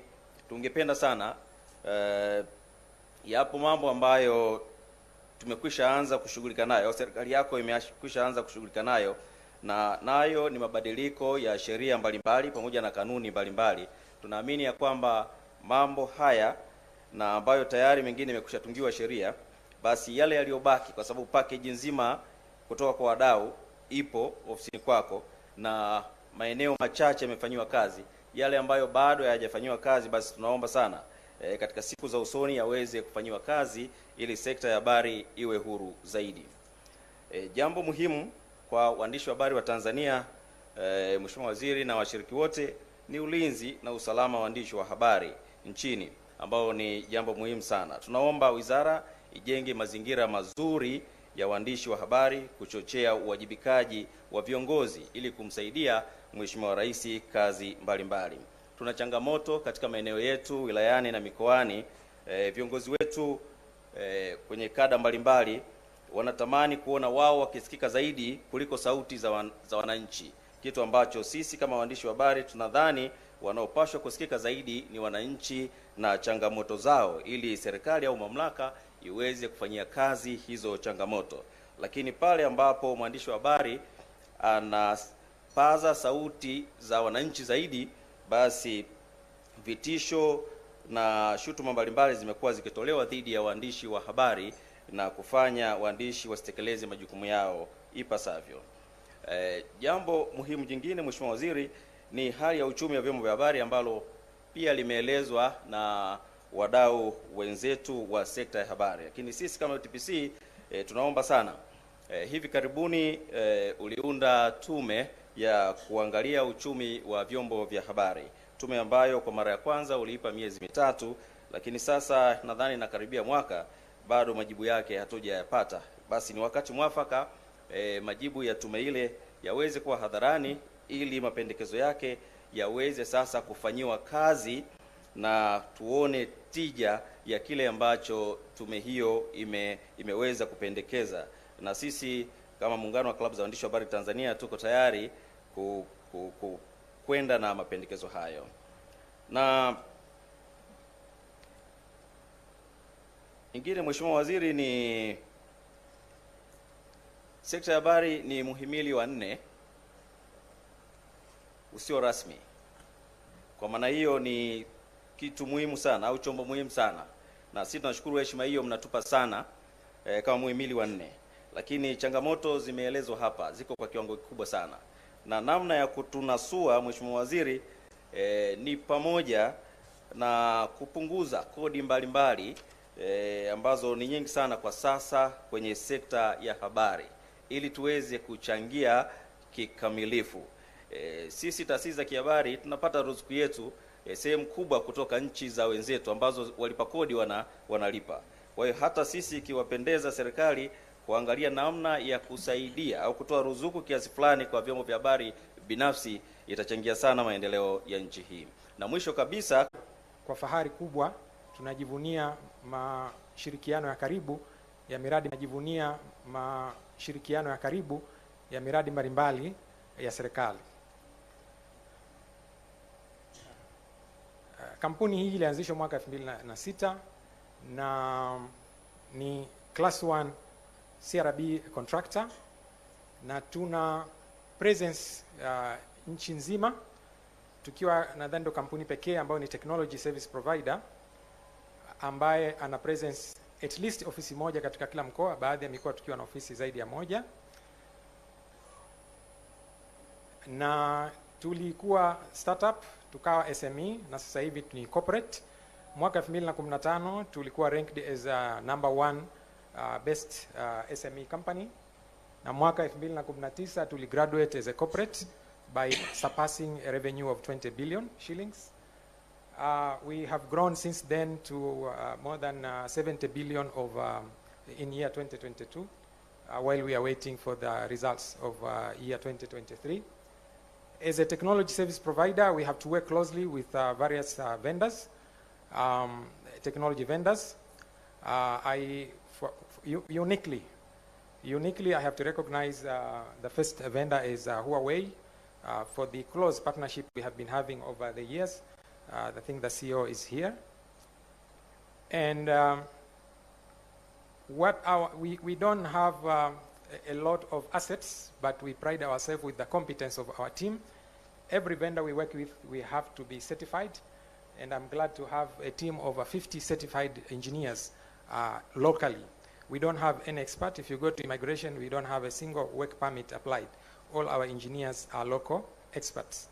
Speaker 12: tungependa sana yapo mambo ambayo tumekwisha anza kushughulika nayo, serikali yako imekwisha anza kushughulika nayo, na nayo ni mabadiliko ya sheria mbalimbali pamoja na kanuni mbalimbali. Tunaamini ya kwamba mambo haya na ambayo tayari mengine imekwisha tungiwa sheria, basi yale yaliyobaki, kwa sababu package nzima kutoka kwa wadau ipo ofisini kwako na maeneo machache yamefanywa kazi, yale ambayo bado hayajafanywa kazi, basi tunaomba sana katika siku za usoni yaweze kufanywa kazi ili sekta ya habari iwe huru zaidi. Jambo muhimu kwa waandishi wa habari wa Tanzania, Mheshimiwa Waziri na washiriki wote, ni ulinzi na usalama wa waandishi wa habari nchini, ambao ni jambo muhimu sana. Tunaomba wizara ijenge mazingira mazuri ya waandishi wa habari, kuchochea uwajibikaji wa viongozi ili kumsaidia Mheshimiwa Rais kazi mbalimbali. Tuna changamoto katika maeneo yetu wilayani na mikoani. Viongozi wetu kwenye kada mbalimbali wanatamani kuona wao wakisikika zaidi kuliko sauti za wananchi, kitu ambacho sisi kama waandishi wa habari tunadhani wanaopaswa kusikika zaidi ni wananchi na changamoto zao, ili serikali au mamlaka iweze kufanyia kazi hizo changamoto. Lakini pale ambapo mwandishi wa habari anapaza sauti za wananchi zaidi, basi vitisho na shutuma mbalimbali zimekuwa zikitolewa dhidi ya waandishi wa habari na kufanya waandishi wasitekeleze majukumu yao ipasavyo. Jambo muhimu jingine, Mheshimiwa Waziri, ni hali ya uchumi wa vyombo vya habari ambalo pia limeelezwa na wadau wenzetu wa sekta ya habari. Lakini sisi kama UTPC tunaomba sana, hivi karibuni uliunda tume ya kuangalia uchumi wa vyombo vya habari, tume ambayo kwa mara ya kwanza uliipa miezi mitatu, lakini sasa nadhani nakaribia mwaka bado majibu yake hatujayapata. Basi ni wakati mwafaka majibu ya tume ile yaweze kuwa hadharani ili mapendekezo yake yaweze sasa kufanyiwa kazi na tuone tija ya kile ambacho tume hiyo imeweza kupendekeza. Na sisi kama muungano wa klabu za waandishi wa habari Tanzania tuko tayari kwenda na mapendekezo hayo. Na ingine, Mheshimiwa Waziri, ni sekta ya habari ni muhimili wa 4 usio rasmi. Kwa maana hiyo ni kitu muhimu sana au chombo muhimu sana, na sisi tunashukuru heshima hiyo mnatupa sana kama muhimili wa 4. Lakini changamoto zimeelezwa hapa ziko kwa kiwango kikubwa sana, na namna ya kutunasua, Mheshimiwa Waziri, ni pamoja na kupunguza kodi mbalimbali ambazo ni nyingi sana kwa sasa kwenye sekta ya habari ili tuweze kuchangia kikamilifu. Sisi taasisi za kihabari tunapata ruzuku yetu sehemu kubwa kutoka nchi za wenzetu ambazo walipa kodi wanalipa. Kwa hiyo hata sisi ikiwapendeza serikali kuangalia namna ya kusaidia au kutoa ruzuku kiasi fulani kwa vyombo vya habari binafsi, itachangia sana maendeleo ya nchi hii. Na mwisho kabisa,
Speaker 13: kwa fahari kubwa tunajivunia mashirikiano ya karibu ya miradi mbalimbali ya serikali. Kampuni hii ilianzishwa mwaka 2006 na ni class 1 CRB contractor, na tuna presence nchi nzima, tukiwa nadhani ndo kampuni pekee ambayo ni technology service provider ambaye ana presence at least ofisi moja katika kila mkoa, baadhi ya mikoa tukiwa na ofisi zaidi ya moja. Na tulikuwa startup, tukawa SME, na sasa hivi ni corporate. Mwaka 2015 tulikuwa ranked as number 1 best SME company, na mwaka 2019 tuligraduate as a corporate by surpassing a revenue of 20 billion shillings. We have grown since then to more than 70 billion of in year 2022, while we are waiting for the results of year 2023. As a technology service provider, we have to work closely with various vendors, technology vendors. Uniquely, I have to recognize the first vendor is Huawei for the close partnership we have been having over the years. I think the CEO is here. And we don't have a lot of assets, but we pride ourselves with the competence of our team. Every vendor we work with, we have to be certified, and I'm glad to have a team of 50 certified engineers locally. We don't have any expert. If you go to immigration, we don't have a single work permit applied. All our engineers are local experts.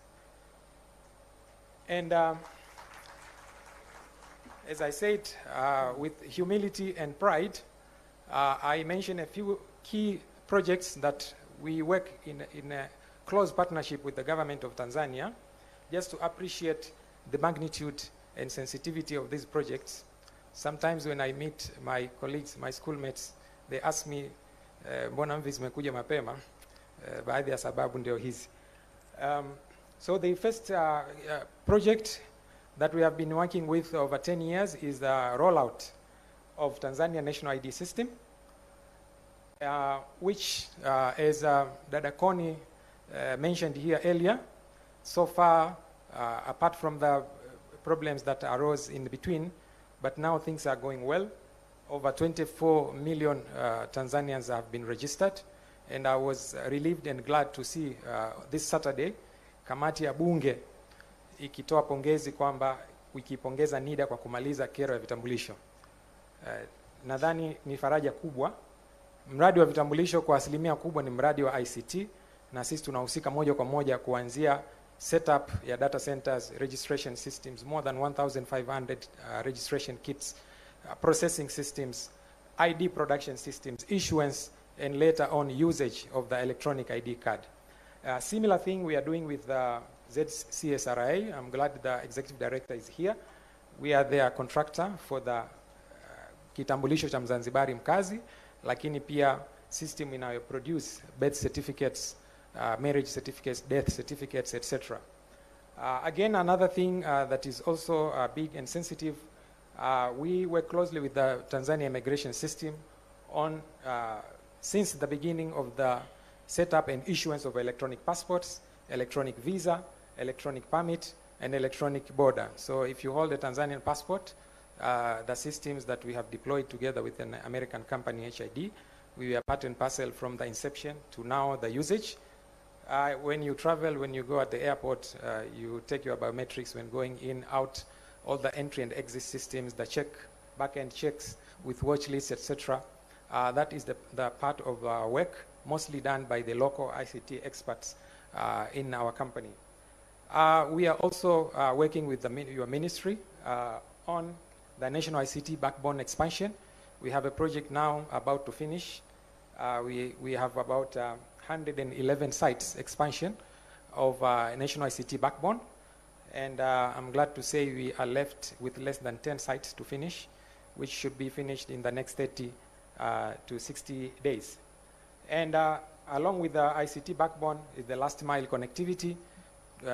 Speaker 13: And as I said, with humility and pride, I mentioned a few key projects that we work in a close partnership with the government of Tanzania, just to appreciate the magnitude and sensitivity of these projects. Sometimes when I meet my colleagues, my schoolmates, they ask me mbona mvi zimekuja mapema? Baadhi ya sababu ndio hizi. So the first project that we have been working with over 10 years is the rollout of Tanzania National ID System, which, as Dada Connie mentioned here earlier, so far, apart from the problems that arose in between, but now things are going well. Over 24 million Tanzanians have been registered, and I was relieved and glad to see this Saturday kamati ya bunge ikitoa pongezi kwamba wikipongeza NIDA kwa kumaliza kero ya vitambulisho. Nadhani ni faraja kubwa. Mradi wa vitambulisho kwa asilimia kubwa ni mradi wa ICT, na sisi tunahusika moja kwa moja kuanzia setup ya data centers, registration systems, more than 1,500 registration kits, processing systems, ID production systems, issuance, and later on usage of the electronic ID card. Similar thing we are doing with the ZCSRA. I'm glad the executive director is here. We are their contractor for the kitambulisho cha Mzanzibari mkazi, lakini pia system inayo produce birth certificates, marriage certificates, death certificates, etc. Again, another thing that is also big and sensitive, we work closely with the Tanzania immigration system on since the beginning of the setup and issuance of electronic passports, electronic visa, electronic permit, and electronic border. So if you hold a Tanzanian passport, the systems that we have deployed together with an American company, HID, we are part and parcel from the inception to now the usage. When you travel, when you go at the airport, you take your biometrics when going in, out, all the entry and exit systems, the back-end checks with watch lists, etc. That is the part of our work, mostly done by the local ICT experts in our company. We are also working with your ministry on the national ICT backbone expansion. We have a project now about to finish. We have about 111 sites expansion of national ICT backbone. And I'm glad to say we are left with less than 10 sites to finish, which should be finished in the next 30 to 60 days. And along with the ICT backbone is the last mile connectivity.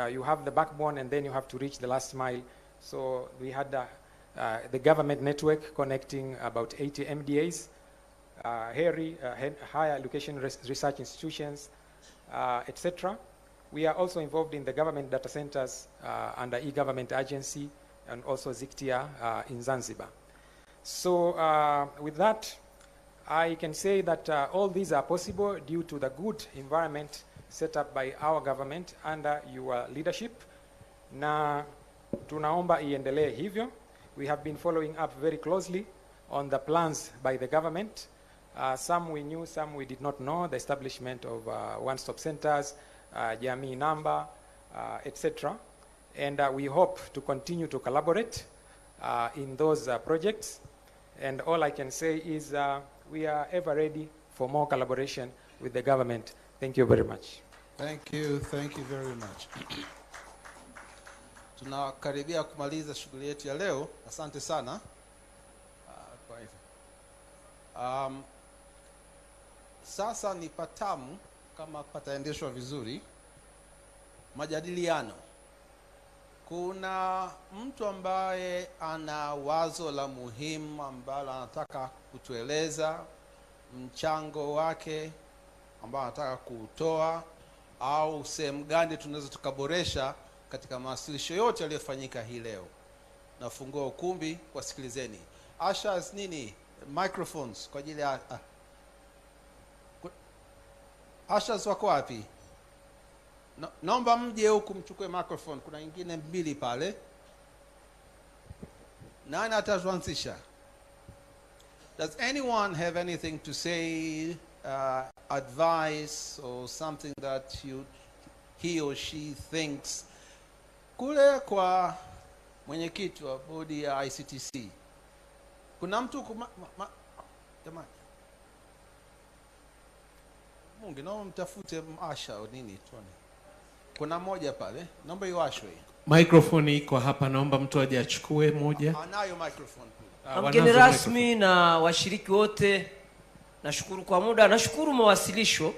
Speaker 13: You have the backbone and then you have to reach the last mile. So we had the government network connecting about 80 MDAs, higher education research institutions, etc. We are also involved in the government data centers under e-government agency and also ZICTIA in Zanzibar. So with that, I can say that all these are possible due to the good environment set up by our government under your leadership. Na tunaomba iendelee hivyo. We have been following up very closely on the plans by the government. Some we knew, some we did not know, the establishment of one-stop centers, Jamii Namba, etc. And we hope to continue to collaborate in those projects. And all I can say is we are ever ready for more collaboration with the government. Thank you very much.
Speaker 2: Thank you very much. Tunakaribia kumaliza shughuli yetu ya leo. Asante sana. Kwa hivyo. Sasa ni patamu kama pataendeshwa vizuri majadiliano. Kuna mtu ambaye ana wazo la muhimu ambalo anataka kutueleza mchango wake ambao anataka kutoa, au sehemu gani tunaweza tukaboresha katika mawasilisho yote yaliyofanyika hii leo. Nafungua ukumbi, wasikilizeni. Ushers nini? Microphones kwa ajili ya Ushers wako wapi? Naomba mje huku mchukue microphone. Kuna nyingine mbili pale. Nani atatuanzisha? Does anyone have anything to say, advice or something that he or she thinks? Kule kwa mwenyekiti wa bodi ya ICTC. Kuna mtu jamani. Mungu naomba mtafute Asha au nini tuone. Kuna moja pale, naomba iwashwe.
Speaker 14: Microphone iko hapa, naomba mtu aje achukue moja.
Speaker 2: Anayo microphone.
Speaker 15: Mgeni rasmi na washiriki wote, Nashukuru kwa muda, nashukuru mawasilisho,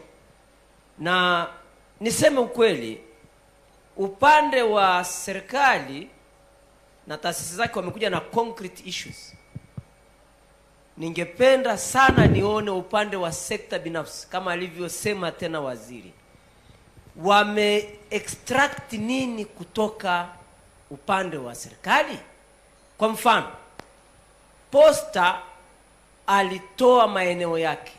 Speaker 15: na niseme ukweli, upande wa serikali na taasisi zake wamekuja na concrete issues. Ningependa sana nione upande wa sekta binafsi kama alivyosema tena waziri, wame extract nini kutoka upande wa serikali. Kwa mfano, Posta alitoa maeneo yake,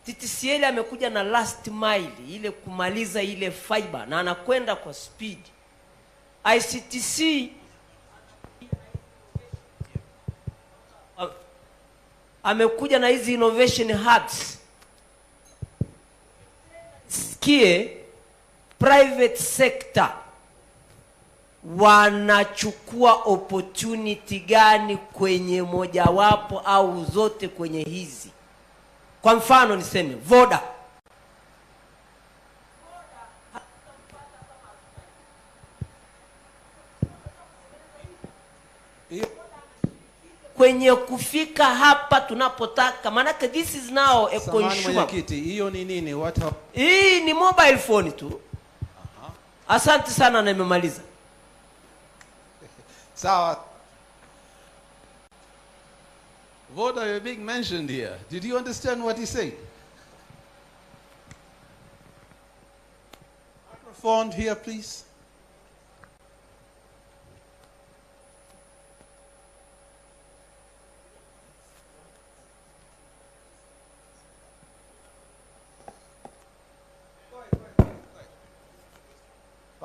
Speaker 15: TTCL amekuja na last mile, ile kumaliza ile fiber, na anakwenda kwa speed. ICTC amekuja na hizi innovation hubs. Sikie private sector wanachukua opportunity gani kwenye mojawapo au zote kwenye hizi. Kwa mfano niseme Voda. Kwenye kufika hapa tunapotaka, manake this is now a consumer.
Speaker 2: Mwenyekiti, hiyo ni nini?
Speaker 15: Hii ni mobile phone tu. Asante sana na nimemaliza.
Speaker 2: Sawa. Voda, you're being mentioned here. Did you understand what he said? Microphone here, please.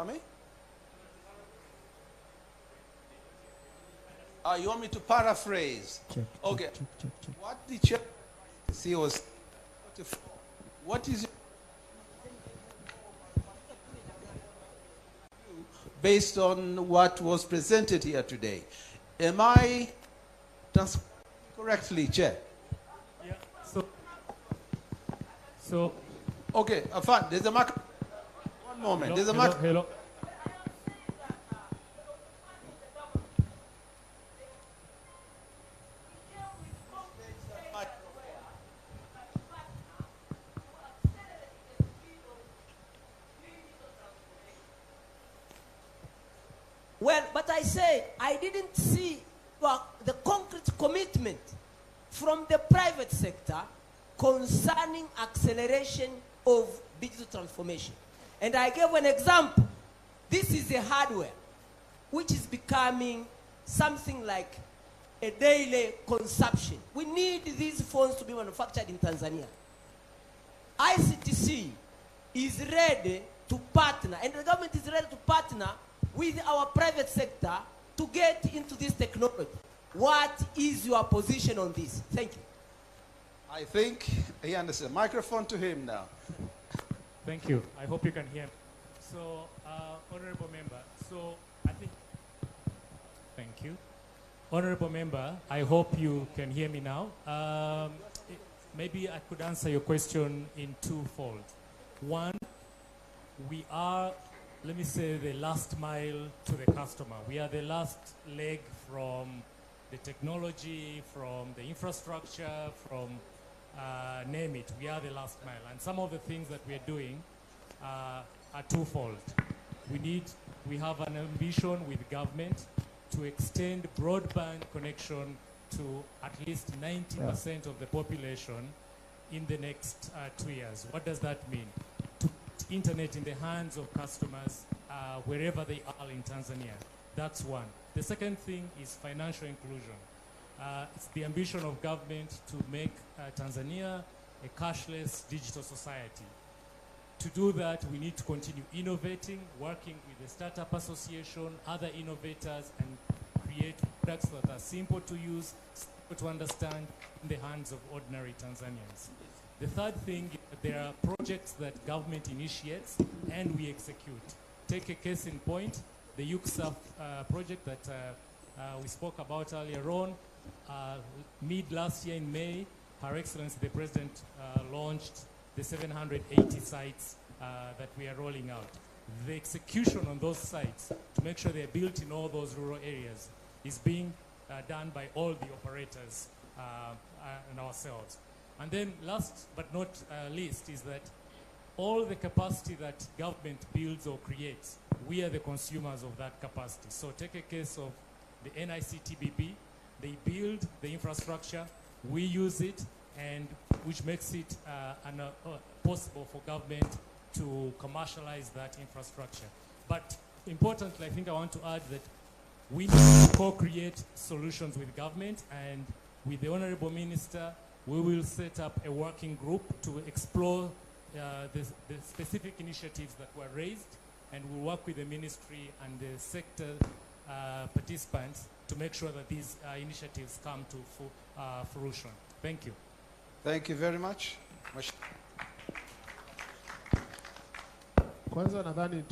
Speaker 2: Me? You want me to paraphrase? Okay. What the chair see was, what is based on what was presented here today? Am I correctly, Chair?
Speaker 7: Yeah. So.
Speaker 2: Okay, fine. There's a mark. One moment. There's a mark.
Speaker 7: Hello.
Speaker 15: Well, but I say I didn't see the concrete commitment from the private sector concerning acceleration of digital transformation. And I gave an example. This is a hardware which is becoming something like a daily consumption. We need these phones to be manufactured in Tanzania. ICTC is ready to partner, and the government is ready to partner with our private sector to get into this technology. What is your position on this? Thank you.
Speaker 2: I think he understands. Microphone to him now.
Speaker 7: Thank you. I hope you can hear me. So, Honorable Member, so I think, thank you. Honorable Member, I hope you can hear me now. Maybe I could answer your question in twofold. One, we are, let me say, the last mile to the customer. We are the last leg from the technology, from the infrastructure, from name it. We are the last mile. And some of the things that we are doing are twofold. We have an ambition with government to extend broadband connection to at least 90% of the population in the next 2 years. What does that mean? To put internet in the hands of customers wherever they are in Tanzania. That's one. The second thing is financial inclusion. It's the ambition of government to make Tanzania a cashless digital society. To do that, we need to continue innovating, working with the Startup Association, other innovators, and create products that are simple to use, simple to understand, in the hands of ordinary Tanzanians. The third thing, there are projects that government initiates and we execute. Take a case in point, the UCSAF project that we spoke about earlier on. Mid last year in May, Her Excellency the President launched the 780 sites that we are rolling out. The execution on those sites to make sure they're built in all those rural areas is being done by all the operators and ourselves. And then last but not least is that all the capacity that government builds or creates, we are the consumers of that capacity. So take a case of the NICTBB, they build the infrastructure, we use it, and which makes it possible for government to commercialize that infrastructure. But importantly, I think I want to add that we need to co-create solutions with government, and with the Honorable Minister, we will set up a working group to explore the specific initiatives that were raised, and we'll work with the ministry and the sector participants to make sure that these initiatives come to fruition. Thank you.
Speaker 2: Thank you very much.
Speaker 8: Kwanza nadhani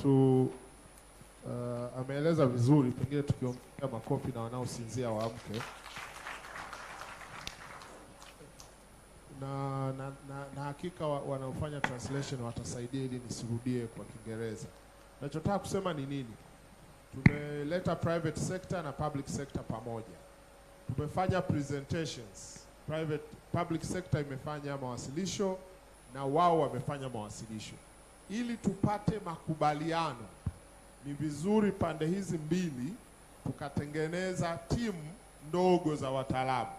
Speaker 8: ameeleza vizuri, pengine tukiongea makofi na wanaosinzia waamke. Na hakika wanaofanya translation watasaidia ili nisirudie kwa Kiingereza. Nachotaka kusema ni nini? Tumeleta private sector na public sector pamoja. Tumefanya presentations. Public sector imefanya mawasilisho na wao wamefanya mawasilisho. Ili tupate makubaliano, ni vizuri pande hizi mbili tukatengeneza timu ndogo za wataalamu.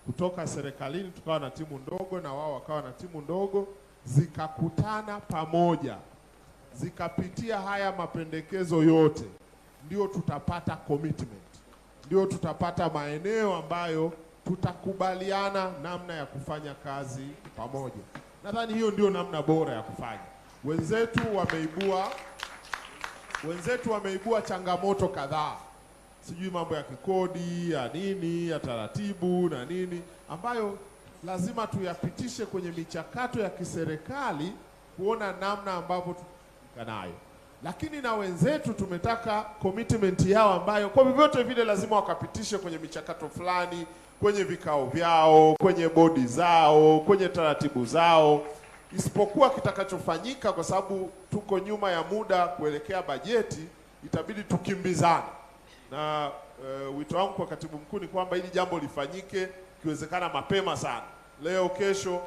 Speaker 8: Kutoka serikalini tukawa na timu ndogo na wao wakawa na timu ndogo, zikakutana pamoja, zikapitia haya mapendekezo yote, ndio tutapata commitment, ndio tutapata maeneo ambayo tutakubaliana namna ya kufanya kazi pamoja. Nadhani hiyo ndio namna bora ya kufanya. Wenzetu wameibua changamoto kadhaa. Sijui mambo ya kikodi, ya nini, ya taratibu na nini, ambayo lazima tuyapitishe kwenye michakato ya kiserikali kuona namna ambavyo tukanayo. Lakini na wenzetu tumetaka commitment yao ambayo kwa vyovyote vile lazima wakapitishe kwenye michakato fulani, kwenye vikao vyao, kwenye bodi zao, kwenye taratibu zao. Isipokuwa kitakachofanyika, kwa sababu tuko nyuma ya muda kuelekea bajeti, itabidi tukimbizane. Na wito wangu kwa katibu mkuu ni kwamba hili jambo lifanyike kiwezekana mapema sana. Leo kesho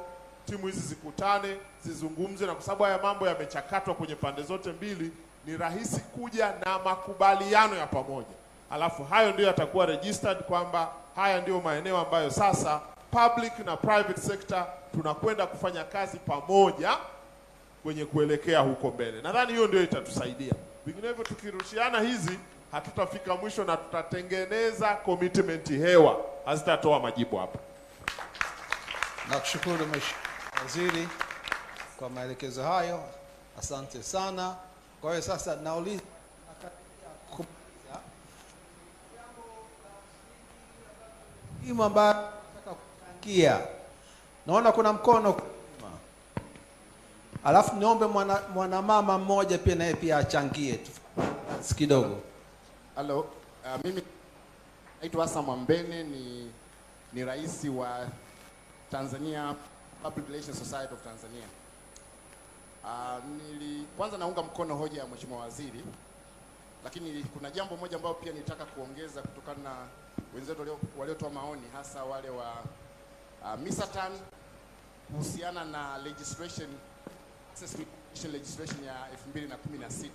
Speaker 8: timu hizi zikutane, zizungumze, na kwa sababu haya mambo yamechakatwa kwenye pande zote mbili, ni rahisi kuja na makubaliano ya pamoja. Alafu hayo ndio yatakuwa registered kwamba haya ndio maeneo ambayo sasa public na private sector tunakwenda kufanya kazi pamoja kwenye kuelekea huko mbele. Nadhani hiyo ndio itatusaidia. Vinginevyo tukirushiana hizi hatutafika mwisho na tutatengeneza commitment hewa, hazitatoa majibu hapa.
Speaker 2: Nakushukuru Mheshimiwa Waziri kwa maelekezo hayo. Asante sana. Kwa hiyo sasa nauliza timu ambayo nataka kuchangia. Naona kuna mkono. Alafu niombe mwanamama mmoja pia naye pia achangie kidogo.
Speaker 16: Hello, mimi naitwa Asa Mwambene, ni rais wa Tanzania Public Relations Society of Tanzania. Kwanza naunga mkono hoja ya Mheshimiwa Waziri, lakini kuna jambo moja ambalo pia nitaka kuongeza kutokana na wenzetu waliotoa maoni, hasa wale wa Misatan kuhusiana na legislation ya 2016